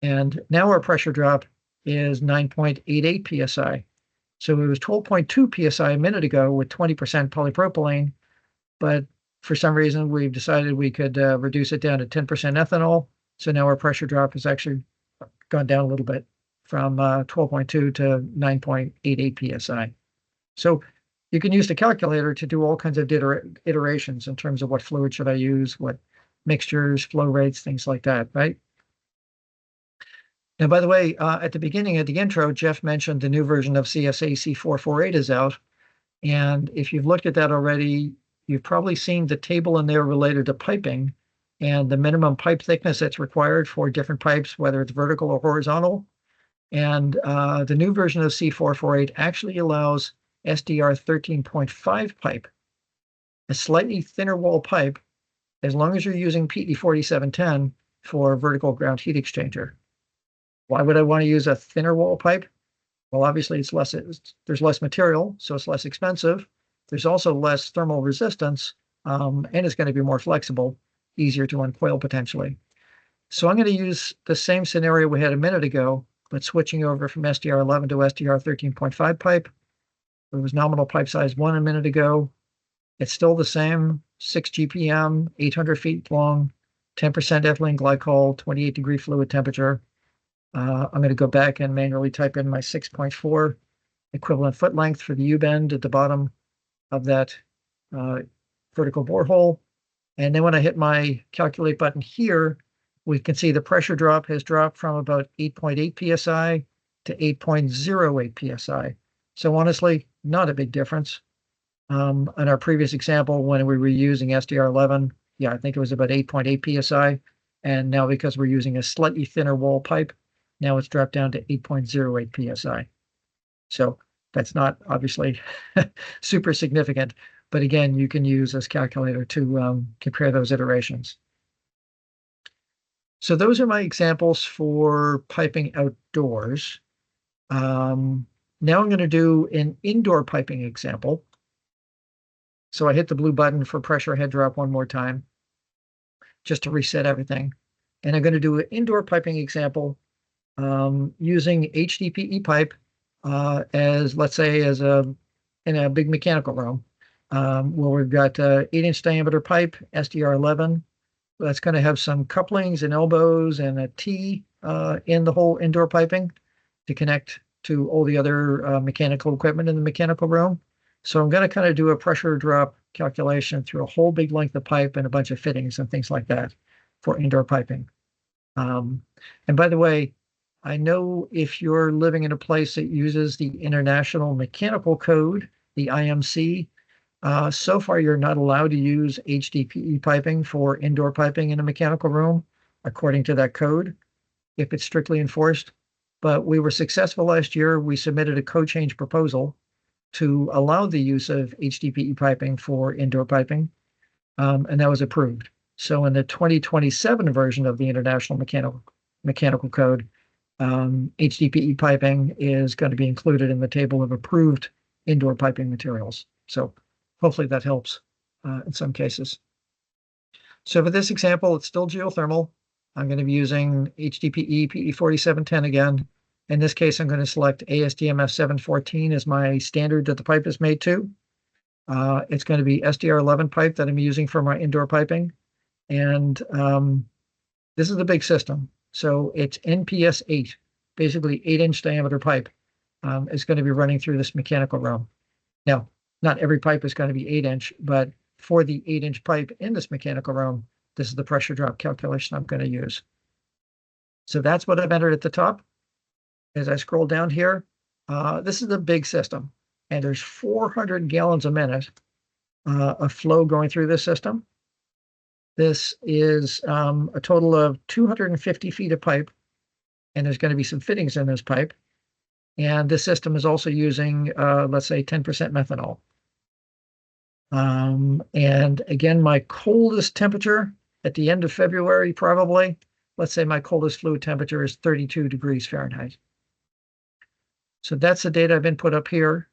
And now our pressure drop is 9.88 psi. So it was 12.2 psi a minute ago with 20% polypropylene, but for some reason, we've decided we could reduce it down to 10% ethanol. So now our pressure drop has actually gone down a little bit from 12.2 to 9.88 psi. So you can use the calculator to do all kinds of iterations in terms of what fluid should I use, what mixtures, flow rates, things like that, right? Now, by the way, at the beginning of the intro, Jeff mentioned the new version of CSA C448 is out. And if you've looked at that already, you've probably seen the table in there related to piping and the minimum pipe thickness that's required for different pipes, whether it's vertical or horizontal. And the new version of C448 actually allows SDR 13.5 pipe, a slightly thinner wall pipe, as long as you're using PE 4710 for vertical ground heat exchanger. Why would I want to use a thinner wall pipe? Well, obviously there's less material, so it's less expensive. There's also less thermal resistance, and it's going to be more flexible, easier to uncoil potentially. So I'm going to use the same scenario we had a minute ago, but switching over from SDR11 to SDR 13.5 pipe. It was nominal pipe size 1 a minute ago. It's still the same, 6 GPM, 800 feet long, 10% ethylene glycol, 28-degree fluid temperature. I'm going to go back and manually type in my 6.4 equivalent foot length for the U-bend at the bottom of that vertical borehole. And then when I hit my calculate button here, we can see the pressure drop has dropped from about 8.8 psi to 8.08 psi. So honestly, not a big difference. In our previous example, when we were using SDR11, yeah, I think it was about 8.8 psi. And now because we're using a slightly thinner wall pipe, now it's dropped down to 8.08 psi. So that's not obviously super significant, but again, you can use this calculator to compare those iterations. So those are my examples for piping outdoors. Now I'm going to do an indoor piping example. So I hit the blue button for pressure head drop one more time, just to reset everything. And I'm going to do an indoor piping example using HDPE pipe as, let's say, in a big mechanical room where we've got 8-inch diameter pipe, SDR11. That's going to have some couplings and elbows and a T in the whole indoor piping to connect to all the other mechanical equipment in the mechanical room. So I'm going to kind of do a pressure drop calculation through a whole big length of pipe and a bunch of fittings and things like that for indoor piping. And by the way, I know if you're living in a place that uses the International Mechanical Code, the IMC, so far you're not allowed to use HDPE piping for indoor piping in a mechanical room, according to that code, if it's strictly enforced. but we were successful last year. We submitted a code change proposal to allow the use of HDPE piping for indoor piping, and that was approved. So in the 2027 version of the International Mechanical Code, HDPE piping is going to be included in the table of approved indoor piping materials. So hopefully that helps in some cases. So for this example, it's still geothermal. I'm going to be using HDPE PE4710 again. In this case, I'm going to select ASTM F714 as my standard that the pipe is made to. It's going to be SDR11 pipe that I'm using for my indoor piping. And this is a big system. So it's NPS 8, basically 8-inch diameter pipe is going to be running through this mechanical room. Now, not every pipe is going to be 8-inch, but for the 8-inch pipe in this mechanical room, this is the pressure drop calculation I'm going to use. So that's what I've entered at the top. As I scroll down here, this is a big system, and there's 400 gallons a minute of flow going through this system. This is a total of 250 feet of pipe, and there's going to be some fittings in this pipe. And this system is also using, let's say, 10% methanol. And again, my coldest temperature at the end of February, probably, let's say my coldest fluid temperature is 32 degrees Fahrenheit. So that's the data I've been put up here.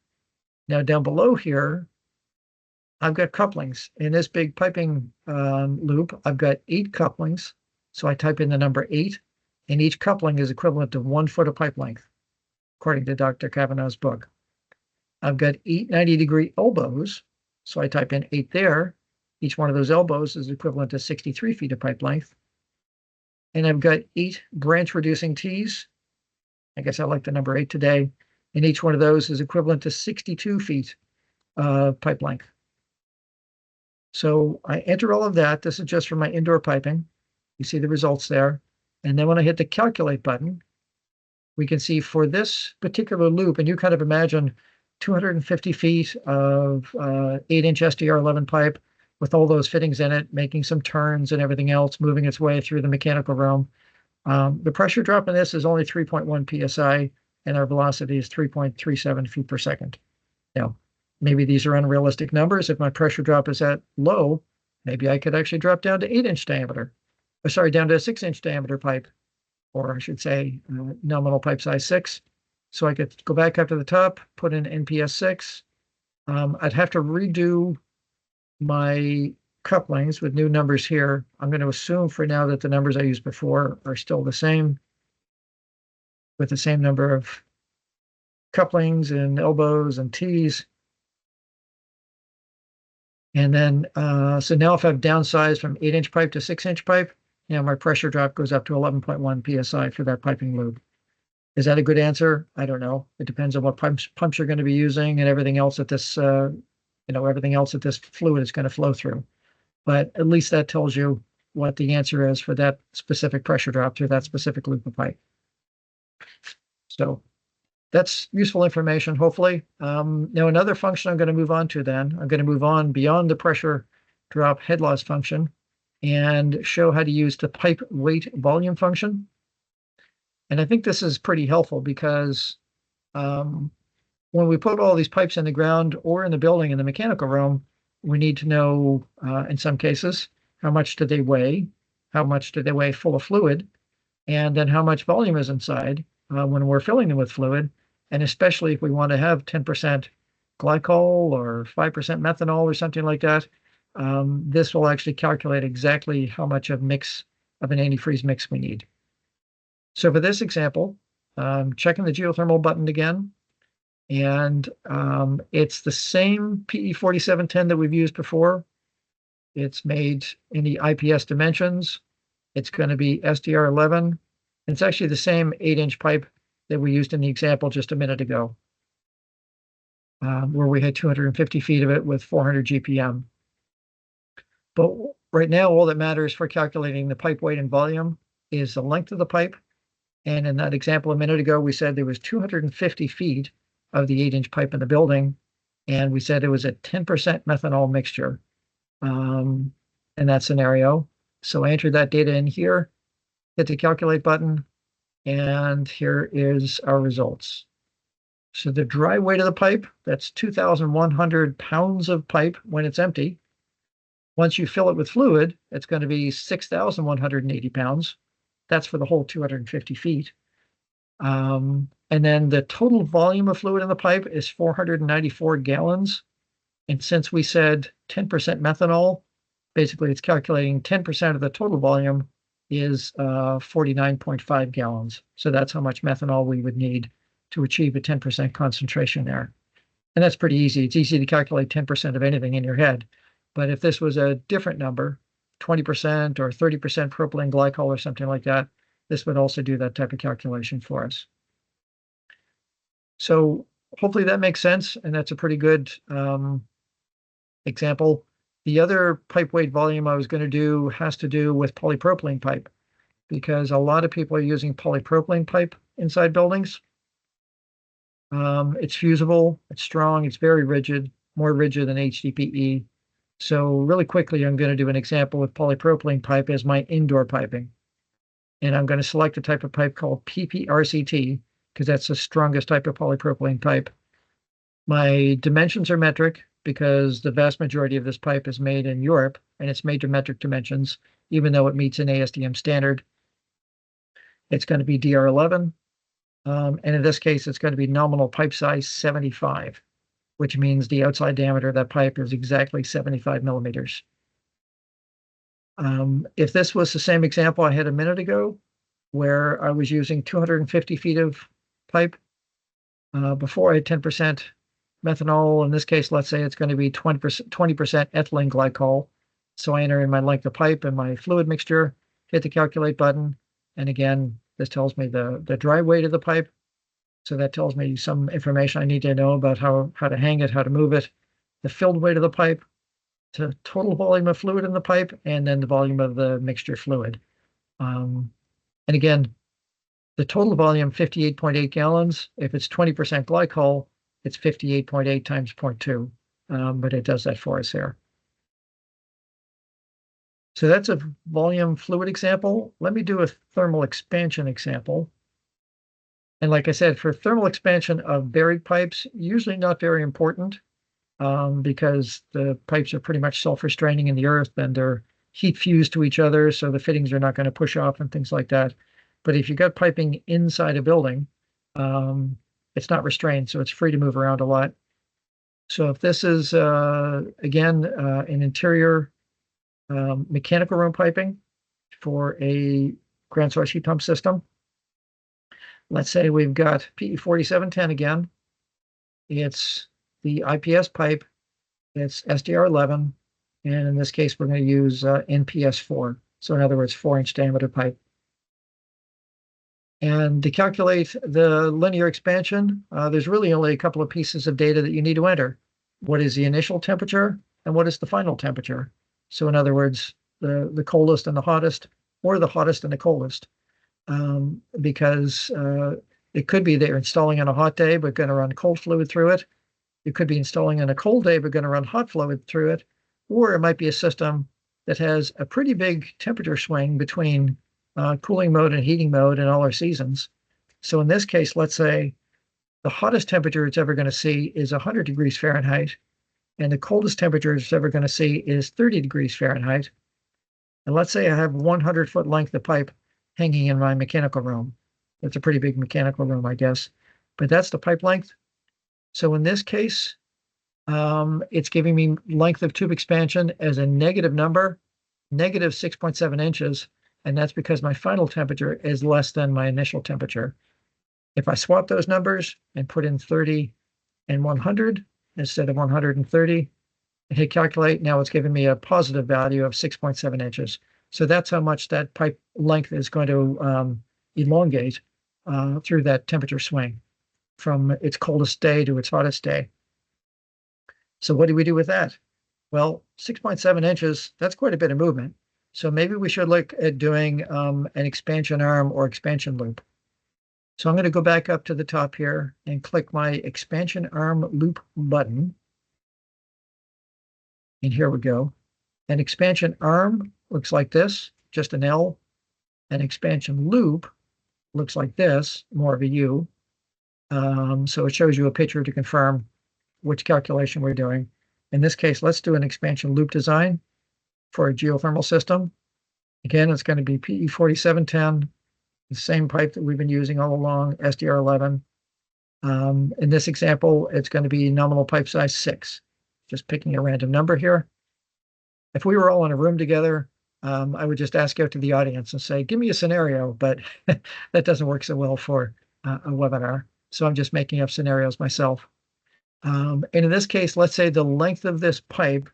Now down below here, I've got couplings. In this big piping loop, I've got 8 couplings. So I type in the number 8, and each coupling is equivalent to 1 foot of pipe length, according to Dr. Kavanaugh's book. I've got 8 90-degree elbows. So I type in 8 there. Each one of those elbows is equivalent to 63 feet of pipe length. And I've got 8 branch reducing T's. I guess I like the number 8 today. And each one of those is equivalent to 62 feet of pipe length. So I enter all of that. This is just for my indoor piping. You see the results there. And then when I hit the calculate button, we can see for this particular loop, and you kind of imagine 250 feet of 8-inch SDR11 pipe with all those fittings in it, making some turns and everything else, moving its way through the mechanical room. The pressure drop in this is only 3.1 psi, and our velocity is 3.37 feet per second. Now, maybe these are unrealistic numbers. If my pressure drop is at low, maybe I could actually drop down to 8-inch diameter. Or sorry, down to a 6-inch diameter pipe, or I should say nominal pipe size 6. So I could go back up to the top, put in NPS 6. I'd have to redo my couplings with new numbers here. I'm going to assume for now that the numbers I used before are still the same, with the same number of couplings and elbows and T's. And then, so now if I've downsized from 8-inch pipe to 6-inch pipe, now my pressure drop goes up to 11.1 psi for that piping loop. Is that a good answer? I don't know. It depends on what pumps you're going to be using and everything else that this, everything else that this fluid is going to flow through. But at least that tells you what the answer is for that specific pressure drop through that specific loop of pipe. So that's useful information, hopefully. Now another function I'm going to move on to then, I'm going to move on beyond the pressure drop head loss function and show how to use the pipe weight volume function. And I think this is pretty helpful because when we put all these pipes in the ground or in the building in the mechanical room, we need to know, in some cases, how much do they weigh, how much do they weigh full of fluid, and then how much volume is inside when we're filling them with fluid. And especially if we want to have 10% glycol or 5% methanol or something like that, this will actually calculate exactly how much of an antifreeze mix we need. So for this example, checking the geothermal button again, and it's the same PE4710 that we've used before. It's made in the IPS dimensions. It's going to be SDR11. It's actually the same 8-inch pipe that we used in the example just a minute ago, where we had 250 feet of it with 400 GPM. But right now, all that matters for calculating the pipe weight and volume is the length of the pipe. And in that example a minute ago, we said there was 250 feet of the 8-inch pipe in the building, and we said it was a 10% methanol mixture in that scenario. So I entered that data in here, hit the calculate button, And here is our results. So the dry weight of the pipe, that's 2,100 pounds of pipe when it's empty. Once you fill it with fluid, it's going to be 6,180 pounds. That's for the whole 250 feet. And then the total volume of fluid in the pipe is 494 gallons. And since we said 10% methanol, basically it's calculating 10% of the total volume is 49.5 gallons. So that's how much methanol we would need to achieve a 10% concentration there. And that's pretty easy. It's easy to calculate 10% of anything in your head. But if this was a different number, 20% or 30% propylene glycol or something like that, this would also do that type of calculation for us. So hopefully that makes sense, and that's a pretty good example. The other pipe weight volume I was going to do has to do with polypropylene pipe, because a lot of people are using polypropylene pipe inside buildings. It's fusible, it's strong, it's very rigid, more rigid than HDPE. So really quickly, I'm going to do an example with polypropylene pipe as my indoor piping. And I'm going to select a type of pipe called PPRCT, because that's the strongest type of polypropylene pipe. My dimensions are metric, because the vast majority of this pipe is made in Europe, and it's made to metric dimensions, even though it meets an ASTM standard. It's going to be DR11. And in this case, it's going to be nominal pipe size 75, which means the outside diameter of that pipe is exactly 75 millimeters. If this was the same example I had a minute ago, where I was using 250 feet of pipe, before I had 10% methanol, in this case, let's say it's going to be 20% ethylene glycol. So I enter in my length of pipe and my fluid mixture, hit the calculate button. And again, this tells me the dry weight of the pipe. So that tells me some information I need to know about how to hang it, how to move it, the filled weight of the pipe, to total volume of fluid in the pipe, and then the volume of the mixture fluid. And again, the total volume, 58.8 gallons. If it's 20% glycol, it's 58.8 times 0.2, but it does that for us here. So that's a volume fluid example. Let me do a thermal expansion example. And like I said, for thermal expansion of buried pipes, usually not very important, because the pipes are pretty much self-restraining in the earth and they're heat fused to each other, so the fittings are not going to push off and things like that. But if you've got piping inside a building, it's not restrained, so it's free to move around a lot. So if this is, again, an interior mechanical room piping for a ground source heat pump system, let's say we've got PE 4710 again. It's the IPS pipe, it's SDR11, and in this case, we're going to use NPS 4. So in other words, 4-inch diameter pipe. And to calculate the linear expansion, there's really only a couple of pieces of data that you need to enter. What is the initial temperature and what is the final temperature? So in other words, the coldest and the hottest, or the hottest and the coldest, because it could be they're installing on a hot day but going to run cold fluid through it. It could be installing on a cold day but going to run hot fluid through it. Or it might be a system that has a pretty big temperature swing between cooling mode and heating mode in all our seasons. So in this case, let's say the hottest temperature it's ever going to see is 100 degrees Fahrenheit, and the coldest temperature it's ever going to see is 30 degrees Fahrenheit. And let's say I have 100-foot length of pipe hanging in my mechanical room. That's a pretty big mechanical room, I guess. But that's the pipe length. So in this case, it's giving me length of tube expansion as a negative number, negative 6.7 inches. And that's because my final temperature is less than my initial temperature. If I swap those numbers and put in 30 and 100 instead of 130 and hit calculate, now it's giving me a positive value of 6.7 inches. So that's how much that pipe length is going to elongate through that temperature swing from its coldest day to its hottest day. So what do we do with that? Well, 6.7 inches, that's quite a bit of movement. So maybe we should look at doing an expansion arm or expansion loop. So I'm going to go back up to the top here and click my expansion arm loop button. And here we go. An expansion arm looks like this, just an L. An expansion loop looks like this, more of a U. So it shows you a picture to confirm which calculation we're doing. In this case, let's do an expansion loop design for a geothermal system. Again, it's going to be PE 4710, the same pipe that we've been using all along, SDR11. In this example, it's going to be nominal pipe size 6. Just picking a random number here. If we were all in a room together, I would just ask out to the audience and say, give me a scenario, but that doesn't work so well for a webinar. So I'm just making up scenarios myself. And in this case, let's say the length of this pipe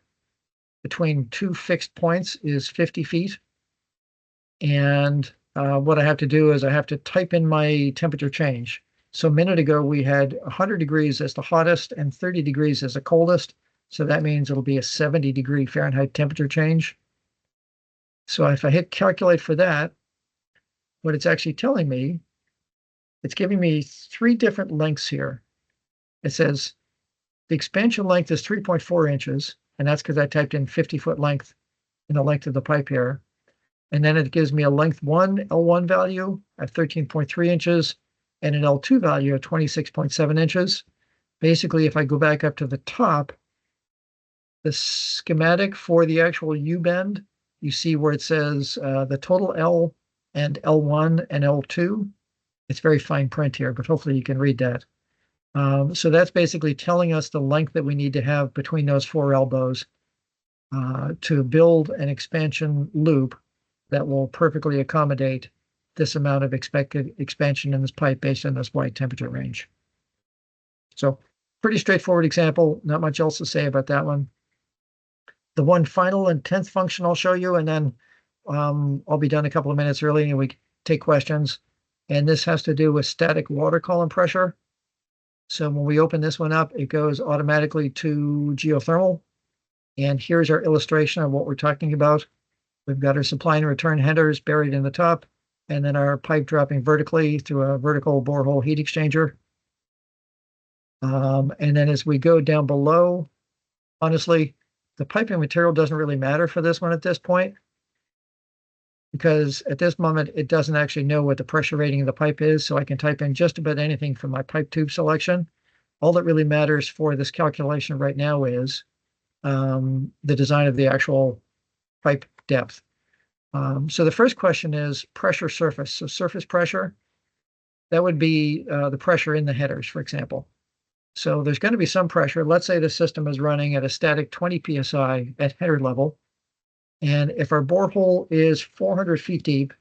between two fixed points is 50 feet. And what I have to do is I have to type in my temperature change. So a minute ago, we had 100 degrees as the hottest and 30 degrees as the coldest. So that means it'll be a 70-degree Fahrenheit temperature change. So if I hit calculate for that, what it's actually telling me, it's giving me 3 different lengths here. It says the expansion length is 3.4 inches, and that's because I typed in 50-foot length in the length of the pipe here. And then it gives me a length 1 L1 value at 13.3 inches and an L2 value at 26.7 inches. Basically, if I go back up to the top, the schematic for the actual U-bend, you see where it says the total L and L1 and L2. It's very fine print here, but hopefully you can read that. So that's basically telling us the length that we need to have between those 4 elbows to build an expansion loop that will perfectly accommodate this amount of expected expansion in this pipe based on this wide temperature range. So pretty straightforward example, not much else to say about that one. The one final and 10th function I'll show you, and then I'll be done a couple of minutes early and we can take questions. And this has to do with static water column pressure. So when we open this one up, it goes automatically to geothermal. And here's our illustration of what we're talking about. We've got our supply and return headers buried in the top, and then our pipe dropping vertically through a vertical borehole heat exchanger. And then as we go down below, honestly, the piping material doesn't really matter for this one at this point, because at this moment, it doesn't actually know what the pressure rating of the pipe is, so I can type in just about anything from my pipe tube selection. All that really matters for this calculation right now is the design of the actual pipe depth. So the first question is pressure surface. So surface pressure, that would be the pressure in the headers, for example. So there's going to be some pressure. Let's say the system is running at a static 20 psi at header level. And if our borehole is 400 feet deep,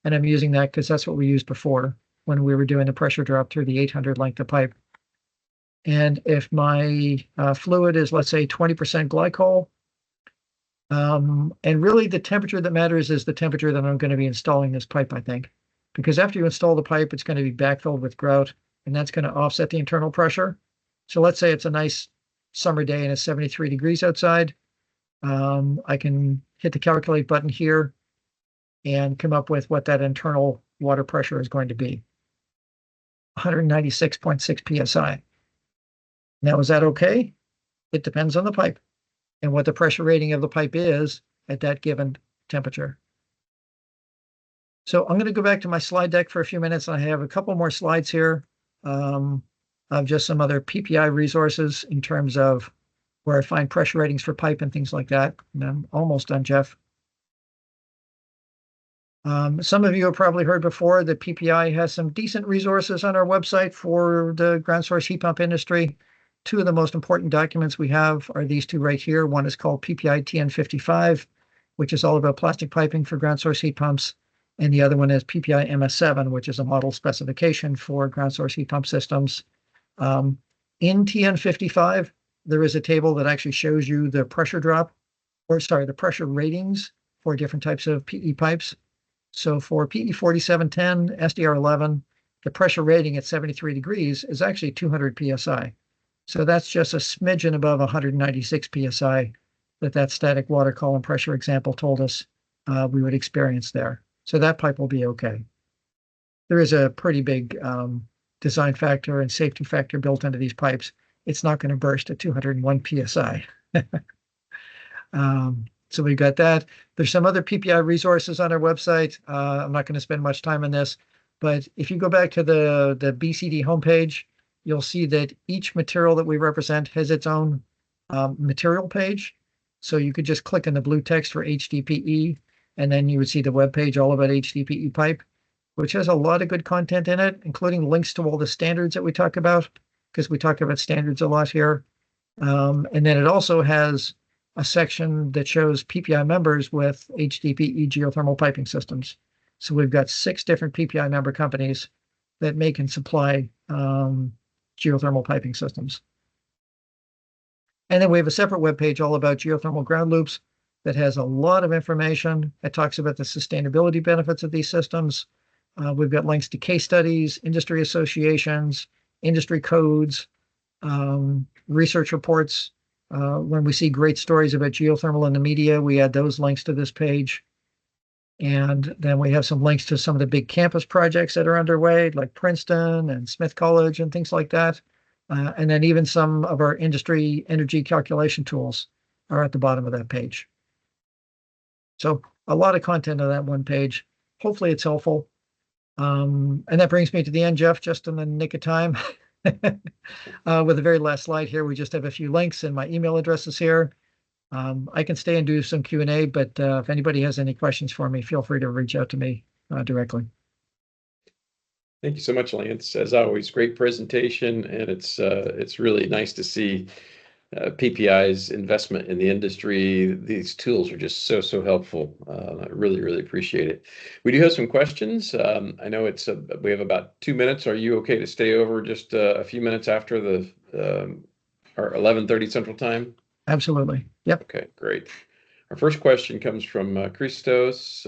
and I'm using that because that's what we used before when we were doing the pressure drop through the 800 length of pipe. And if my fluid is, let's say, 20% glycol, and really the temperature that matters is the temperature that I'm going to be installing this pipe, I think. Because after you install the pipe, it's going to be backfilled with grout, and that's going to offset the internal pressure. So let's say it's a nice summer day and it's 73 degrees outside. I can hit the calculate button here and come up with what that internal water pressure is going to be. 196.6 psi. Now, is that okay? It depends on the pipe and what the pressure rating of the pipe is at that given temperature. So I'm going to go back to my slide deck for a few minutes. I have a couple more slides here of just some other PPI resources in terms of where I find pressure ratings for pipe and things like that. And I'm almost done, Jeff. Some of you have probably heard before that PPI has some decent resources on our website for the ground source heat pump industry. 2 of the most important documents we have are these 2 right here. One is called PPI TN55, which is all about plastic piping for ground source heat pumps. And the other one is PPI MS7, which is a model specification for ground source heat pump systems. In TN55, there is a table that actually shows you the pressure drop, or sorry, the pressure ratings for different types of PE pipes. So for PE 4710, SDR11, the pressure rating at 73 degrees is actually 200 psi. So that's just a smidgen above 196 psi that static water column pressure example told us we would experience there. So that pipe will be okay. There is a pretty big design factor and safety factor built into these pipes. It's not going to burst at 201 psi. So we've got that. There's some other PPI resources on our website. I'm not going to spend much time on this, But if you go back to the BCD homepage, you'll see that each material that we represent has its own material page. So you could just click on the blue text for HDPE, and then you would see the web page all about HDPE pipe, which has a lot of good content in it, including links to all the standards that we talk about, because we talk about standards a lot here. And then it also has a section that shows PPI members with HDPE geothermal piping systems. So we've got 6 different PPI member companies that make and supply geothermal piping systems. And then we have a separate webpage all about geothermal ground loops that has a lot of information. It talks about the sustainability benefits of these systems. We've got links to case studies, industry associations, industry codes, research reports. When we see great stories about geothermal in the media, we add those links to this page. And then we have some links to some of the big campus projects that are underway, like Princeton and Smith College and things like that. And then even some of our industry energy calculation tools are at the bottom of that page. So a lot of content on that one page. Hopefully it's helpful. And that brings me to the end, Jeff, just in the nick of time. With the very last slide here, we just have a few links and my email address is here. I can stay and do some Q&A, but if anybody has any questions for me, feel free to reach out to me directly. Thank you so much, Lance. As always, great presentation, and it's really nice to see PPI's investment in the industry. These tools are just so helpful. I really appreciate it. We do have some questions. I know we have about 2 minutes. Are you okay to stay over just a few minutes after our 11:30 Central Time? Absolutely. Yep. Okay, great. Our first question comes from Christos.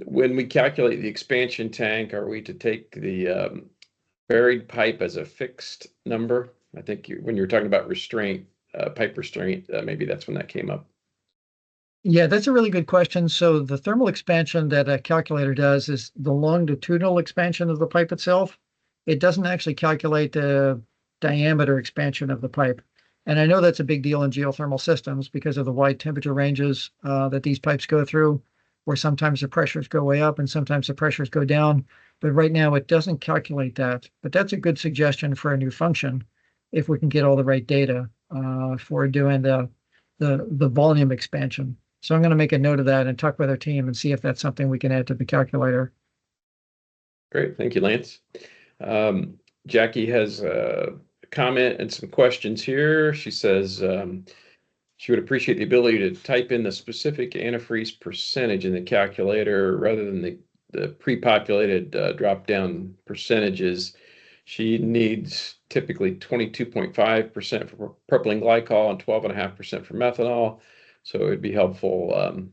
When we calculate the expansion tank, are we to take the buried pipe as a fixed number? I think when you were talking about restraint, pipe restraint, maybe that's when that came up. Yeah, that's a really good question. So the thermal expansion that a calculator does is the longitudinal expansion of the pipe itself. It doesn't actually calculate the diameter expansion of the pipe. And I know that's a big deal in geothermal systems because of the wide temperature ranges that these pipes go through, where sometimes the pressures go way up and sometimes the pressures go down. But right now it doesn't calculate that. But that's a good suggestion for a new function if we can get all the right data for doing the volume expansion. So I'm going to make a note of that and talk with our team and see if that's something we can add to the calculator. Great. Thank you, Lance. Jackie has a comment and some questions here. She says she would appreciate the ability to type in the specific antifreeze percentage in the calculator rather than the pre-populated drop-down percentages. She needs typically 22.5% for propylene glycol and 12.5% for methanol. So it would be helpful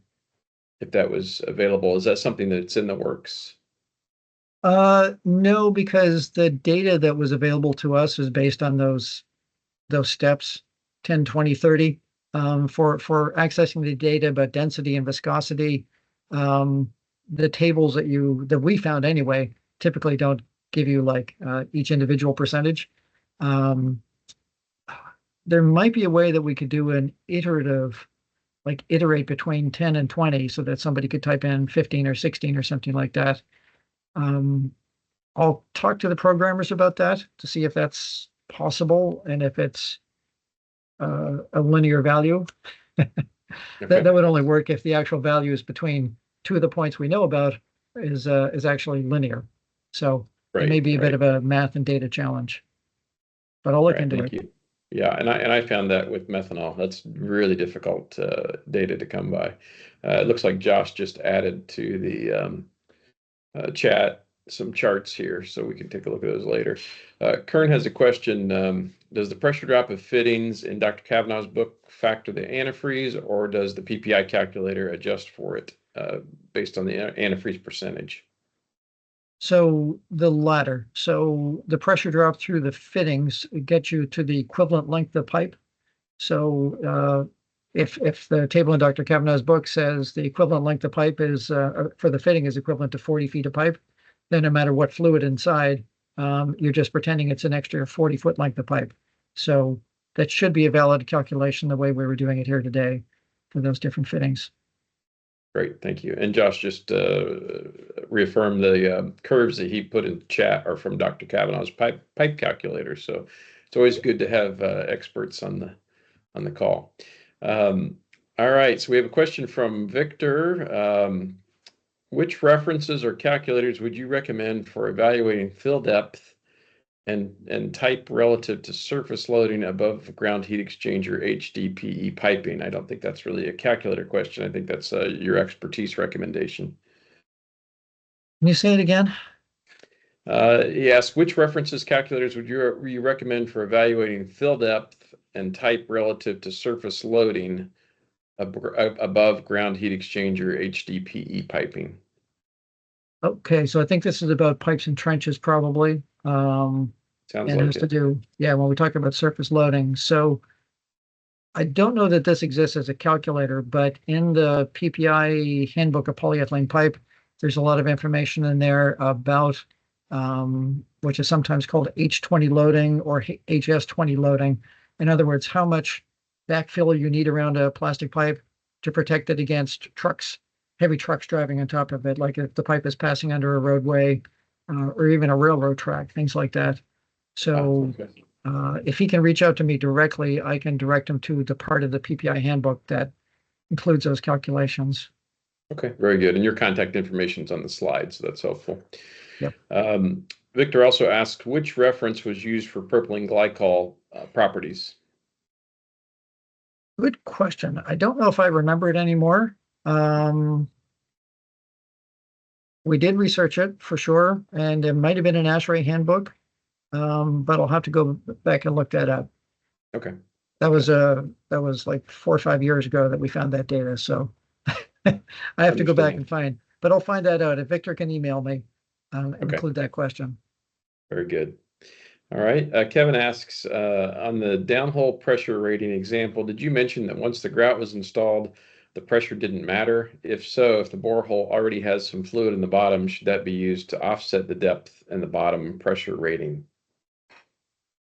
if that was available. Is that something that's in the works? No, because the data that was available to us was based on those steps, 10, 20, 30. For accessing the data about density and viscosity, the tables that we found anyway typically don't give you like each individual percentage. There might be a way that we could do an iterative, like iterate between 10 and 20 so that somebody could type in 15 or 16 or something like that. I'll talk to the programmers about that to see if that's possible and if it's a linear value. Okay. That would only work if the actual values between two of the points we know about is actually linear. So it may be a bit of a math and data challenge, but I'll look into it. You. Yeah, and I found that with methanol, that's really difficult data to come by. It looks like Josh just added to the chat some charts here, so we can take a look at those later. Kern has a question. Does the pressure drop of fittings in Dr. Kavanaugh's book factor the antifreeze, or does the PPI calculator adjust for it based on the antifreeze percentage? So the latter. So the pressure drop through the fittings gets you to the equivalent length of pipe. So if the table in Dr. Kavanaugh's book says the equivalent length of pipe is for the fitting is equivalent to 40 feet of pipe, then no matter what fluid inside, you're just pretending it's an extra 40-foot length of pipe. So that should be a valid calculation the way we were doing it here today for those different fittings. Great, thank you. And Josh just reaffirmed the curves that he put in chat are from Dr. Kavanaugh's pipe calculator. So it's always good to have experts on the call. All right, so we have a question from Victor. Which references or calculators would you recommend for evaluating fill depth and type relative to surface loading above ground heat exchanger HDPE piping? I don't think that's really a calculator question. I think that's your expertise recommendation. Can you say it again? Yes, which references calculators would you recommend for evaluating fill depth and type relative to surface loading above ground heat exchanger HDPE piping? Okay, so I think this is about pipes and trenches probably. Sounds And like has to it. do, yeah, when we talk about surface loading. So I don't know that this exists as a calculator, but in the PPI handbook of polyethylene pipe, there's a lot of information in there about which is sometimes called H20 loading or HS20 loading. In other words, how much backfill you need around a plastic pipe to protect it against trucks, heavy trucks driving on top of it, like if the pipe is passing under a roadway or even a railroad track, things like that. So Okay. if he can reach out to me directly, I can direct him to the part of the PPI handbook that includes those calculations. Okay, very good. And your contact information is on the slide, so that's helpful. Yep. Victor also asked, which reference was used for propylene glycol properties? Good question. I don't know if I remember it anymore. We did research it for sure, and it might have been an ASHRAE handbook, but I'll have to go back and look that up. Okay. That was like 4 or 5 years ago that we found that data, so I have to go back and find. But I'll find that out if Victor can email me and include that question. Very good. All right. Kevin asks, on the downhole pressure rating example, did you mention that once the grout was installed, the pressure didn't matter? If so, if the borehole already has some fluid in the bottom, should that be used to offset the depth and the bottom pressure rating?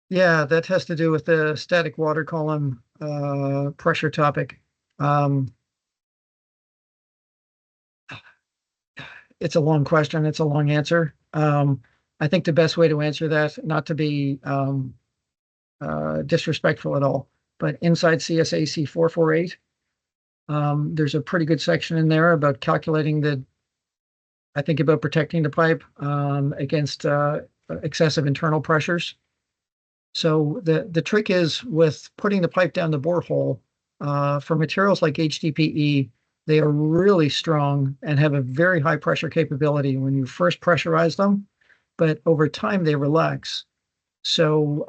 Yeah, that has to do with the static water column pressure topic. It's a long question. It's a long answer. I think the best way to answer that, not to be disrespectful at all, but inside CSAC 448, there's a pretty good section in there about calculating I think about protecting the pipe against excessive internal pressures. So the trick is with putting the pipe down the borehole, for materials like HDPE, they are really strong and have a very high pressure capability when you first pressurize them, but over time they relax. So,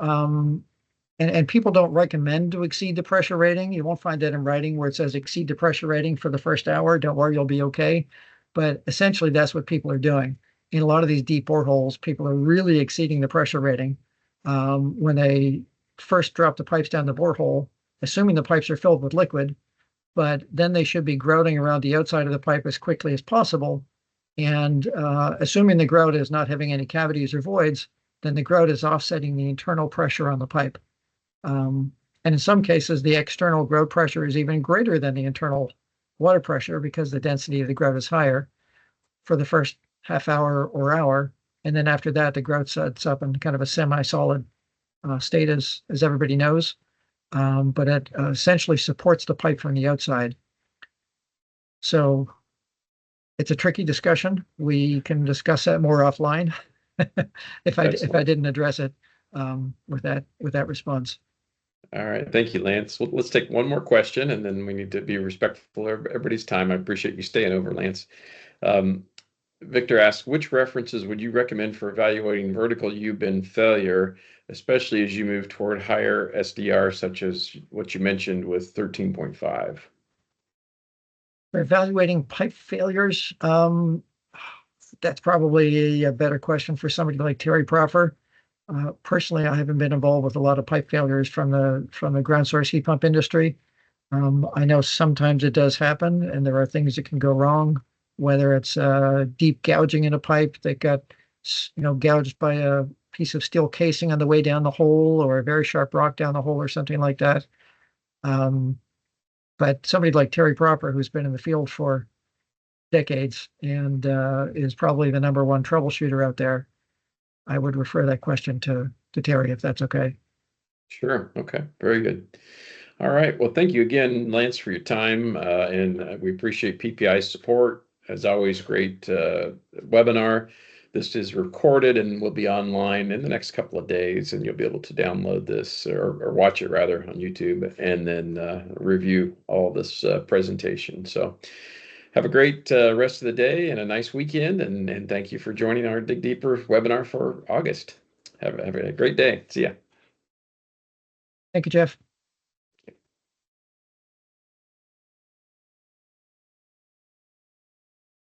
and people don't recommend to exceed the pressure rating. You won't find that in writing where it says exceed the pressure rating for the first hour. Don't worry, you'll be okay. But essentially, that's what people are doing. In a lot of these deep boreholes, people are really exceeding the pressure rating when they first drop the pipes down the borehole, assuming the pipes are filled with liquid, but then they should be grouting around the outside of the pipe as quickly as possible. And assuming the grout is not having any cavities or voids, then the grout is offsetting the internal pressure on the pipe. And in some cases, the external grout pressure is even greater than the internal water pressure because the density of the grout is higher for the first half hour or hour. And then after that, the grout sets up in kind of a semi-solid state, as everybody knows. But it essentially supports the pipe from the outside. So it's a tricky discussion. We can discuss that more offline if I didn't address it with that response. All right. Thank you, Lance. Well, let's take one more question, and then we need to be respectful of everybody's time. I appreciate you staying over, Lance. Victor asks, which references would you recommend for evaluating vertical U-bend failure, especially as you move toward higher SDR, such as what you mentioned with 13.5? For evaluating pipe failures, that's probably a better question for somebody like Terry Proffer. Personally, I haven't been involved with a lot of pipe failures from the ground source heat pump industry. I know sometimes it does happen, and there are things that can go wrong, whether it's deep gouging in a pipe that got gouged by a piece of steel casing on the way down the hole, or a very sharp rock down the hole, or something like that. But somebody like Terry Proffer, who's been in the field for decades and is probably the number one troubleshooter out there. I would refer that question to Terry, if that's okay. Sure. Okay. Very good. All right. Well, thank you again, Lance, for your time. And we appreciate PPI's support. As always, great webinar. This is recorded and will be online in the next couple of days, and you'll be able to download this or watch it rather on YouTube and then review all this presentation. So have a great rest of the day and a nice weekend. And thank you for joining our Dig Deeper webinar for August. Have a great day. See ya. Thank you, Jeff.